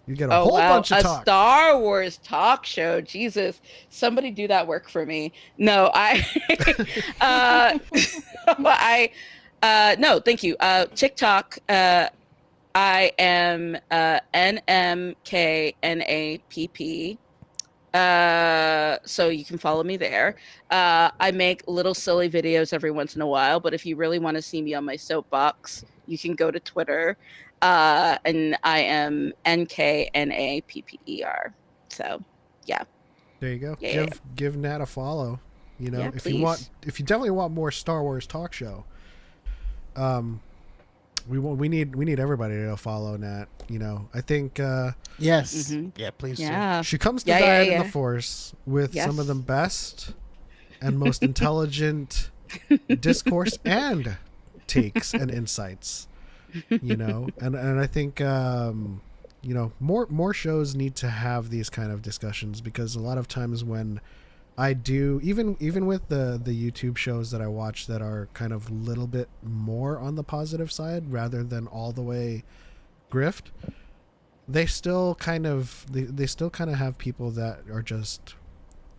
you get a whole bunch of talk. Star Wars talk show. Jesus, somebody do that work for me. No, no, thank you. TikTok. I am NMKNAPP. So you can follow me there. I make little silly videos every once in a while, but if you really want to see me on my soapbox, you can go to Twitter. And I am NKNAPPER. So yeah. There you go. Yeah. Give Nat a follow. You know, Yeah, if please. you definitely want more Star Wars talk show, we need everybody to follow Nat. You know, I think Yes. Yeah, please. Yeah. she comes to Yeah, Dyad yeah. in the Force with Yes. some of the best and most intelligent discourse and takes and insights. You know, and I think you know, more shows need to have these kind of discussions, because a lot of times when I do, even with the YouTube shows that I watch that are kind of a little bit more on the positive side rather than all the way grift, they still kind of have people that are just,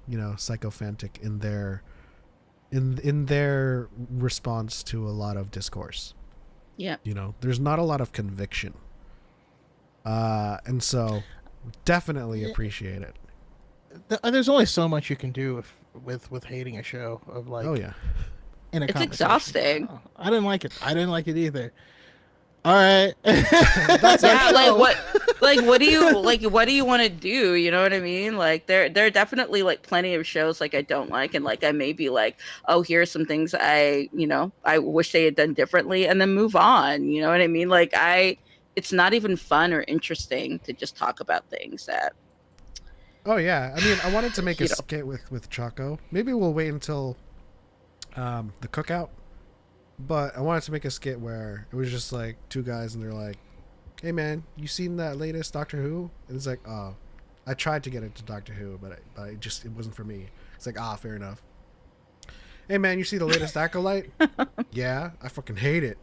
you know, sycophantic in their response to a lot of discourse. Yeah. You know, there's not a lot of conviction. And so definitely appreciate it. There's only so much you can do with hating a show of like. Oh yeah. In a It's conversation. exhausting. Oh, I didn't like it. I didn't like it either. All right. Yeah, what do you want to do? You know what I mean? Like there are definitely like plenty of shows like I don't like, and like I may be like, oh, here's some things I wish they had done differently, and then move on. You know what I mean? Like it's not even fun or interesting to just talk about things that. Oh yeah. I mean, I wanted to make a skit with Choco. Maybe we'll wait until the cookout. But I wanted to make a skit where it was just like 2 guys and they're like, hey man, you seen that latest Doctor Who? And it's like, oh, I tried to get into Doctor Who, but it wasn't for me. It's like, fair enough. Hey man, you see the latest ACOLYTE? Yeah, I fucking hate it.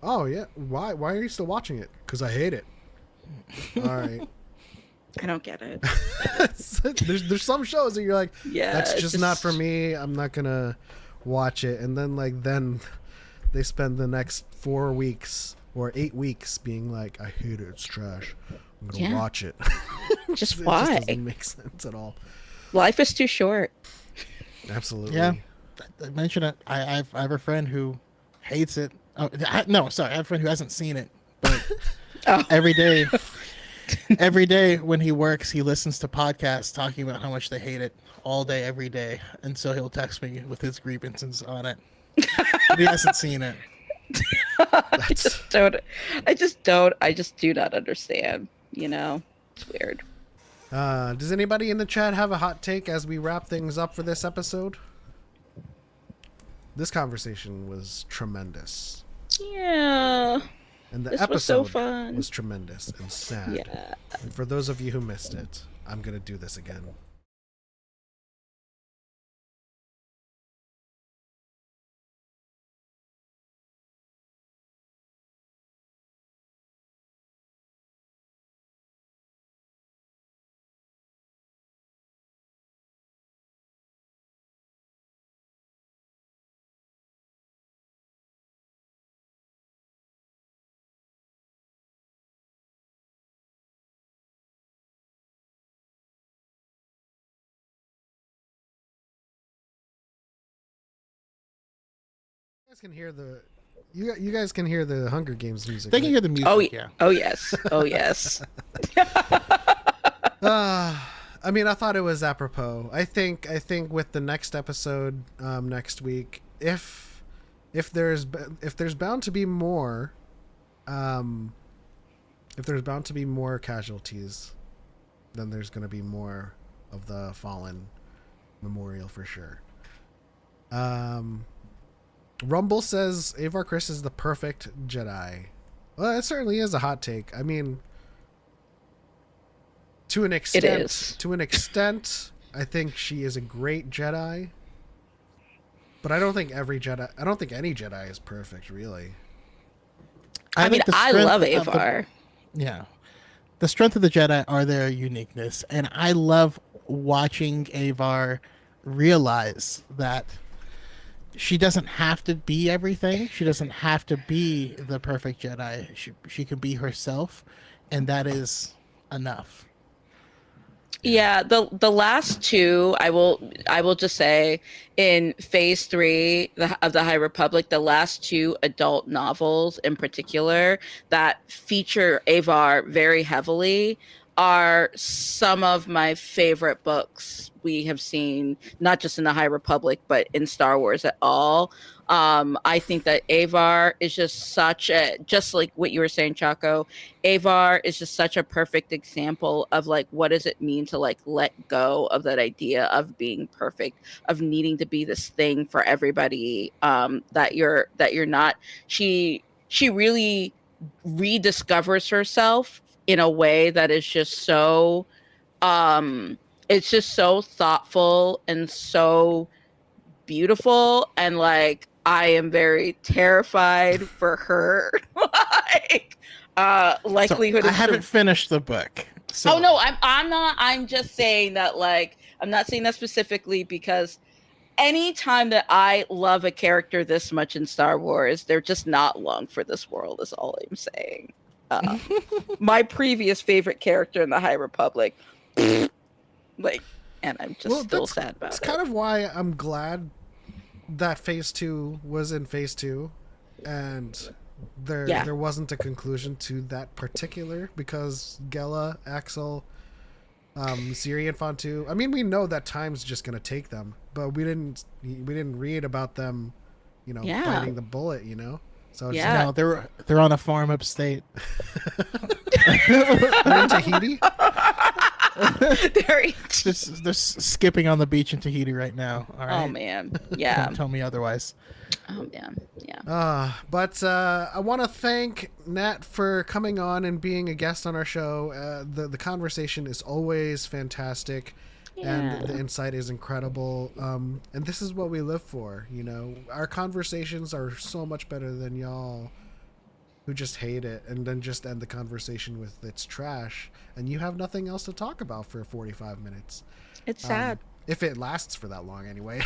Oh yeah, why are you still watching it? Because I hate it. All right. I don't get it. there's some shows that you're like, Yeah, that's just not for me. I'm not gonna watch it. And then they spend the next 4 weeks or 8 weeks being like, I hate it. It's trash. I'm gonna watch it. Just It why? just doesn't make sense at all. Life is too short. Absolutely. Yeah. I mentioned it. I have a friend who hates it. Oh, no, sorry. I have a friend who hasn't seen it, but every day when he works, he listens to podcasts talking about how much they hate it all day, every day. And so he'll text me with his grievances on it. But he hasn't seen it. I just do not understand. You know, it's weird. Does anybody in the chat have a hot take as we wrap things up for this episode? this conversation was tremendous. Yeah. And the This episode was so fun. was tremendous and sad. Yeah. And for those of you who missed it, I'm going to do this again. You guys can hear the you guys can hear the Hunger Games music. They can right? hear the music. Oh, Yeah. oh yes. Oh yes. I mean, I thought it was apropos. I think with the next episode next week, if there's bound to be more, if there's bound to be more casualties, then there's going to be more of the fallen memorial for sure. Rumble says Avar Kriss is the perfect Jedi. Well, it certainly is a hot take. I mean, to an extent, It is. to an extent, I think she is a great Jedi. But I don't think any Jedi is perfect, really. I mean, think the I strength love of the- Avar. Yeah. The strength of the Jedi are their uniqueness. And I love watching Avar realize that she doesn't have to be everything. She doesn't have to be the perfect Jedi. She can be herself, and that is enough. Yeah, the last two, I will just say, in Phase 3 of the High Republic, the last two adult novels in particular that feature Avar very heavily are some of my favorite books we have seen, not just in the High Republic, but in Star Wars at all. I think that Avar is just just like what you were saying, Choco, Avar is just such a perfect example of like, what does it mean to like let go of that idea of being perfect, of needing to be this thing for everybody, that you're not. She really rediscovers herself in a way that is just so, it's just so thoughtful and so beautiful, and like I am very terrified for her like likelihood So I of haven't finished the book. So Oh no, I'm not. I'm just saying that, like, I'm not saying that specifically because anytime that I love a character this much in Star Wars, they're just not long for this world. Is all I'm saying. My previous favorite character in the High Republic, like, and I'm just still sad about That's it. kind of why I'm glad that Phase 2 was in Phase 2, and there wasn't a conclusion to that particular, because Gela, Axel, Siri, and Fontu. I mean, we know that time's just gonna take them, but we didn't read about them, biting the bullet, So it's Yeah. no, they're on a farm upstate. they're in Tahiti. They're skipping on the beach in Tahiti right now. All right. Oh man, yeah. Don't tell me otherwise. Oh man, yeah. But I want to thank Nat for coming on and being a guest on our show. The conversation is always fantastic, and the insight is incredible. And this is what we live for. Our conversations are so much better than y'all who just hate it and then just end the conversation with it's trash and you have nothing else to talk about for 45 minutes. It's sad. If it lasts for that long anyway.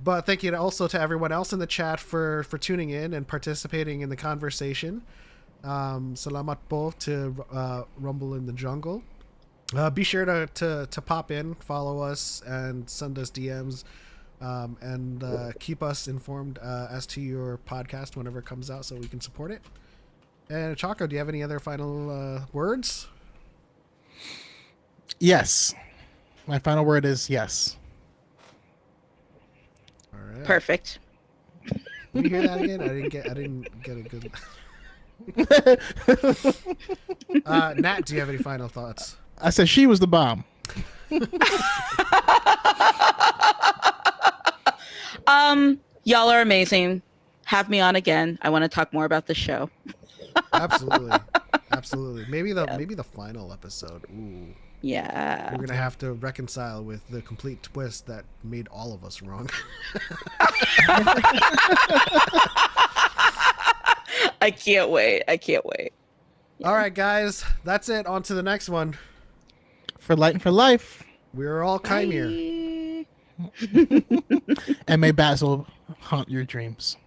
But thank you also to everyone else in the chat for tuning in and participating in the conversation. Salamat po to Rumble in the Jungle. Be sure to pop in, follow us, and send us DMs, and keep us informed as to your podcast whenever it comes out so we can support it. And Choco, do you have any other final words? Yes. My final word is yes. All right. Perfect. Can you hear that again? I didn't get a good. Nat, do you have any final thoughts? I said she was the bomb. Y'all are amazing. Have me on again. I want to talk more about the show. Absolutely. Absolutely. Maybe the final episode. Ooh. Yeah. We're gonna have to reconcile with the complete twist that made all of us wrong. I can't wait. Yeah. All right, guys, that's it. On to the next one. For light and for life. We're all Chimere. And may Basil haunt your dreams.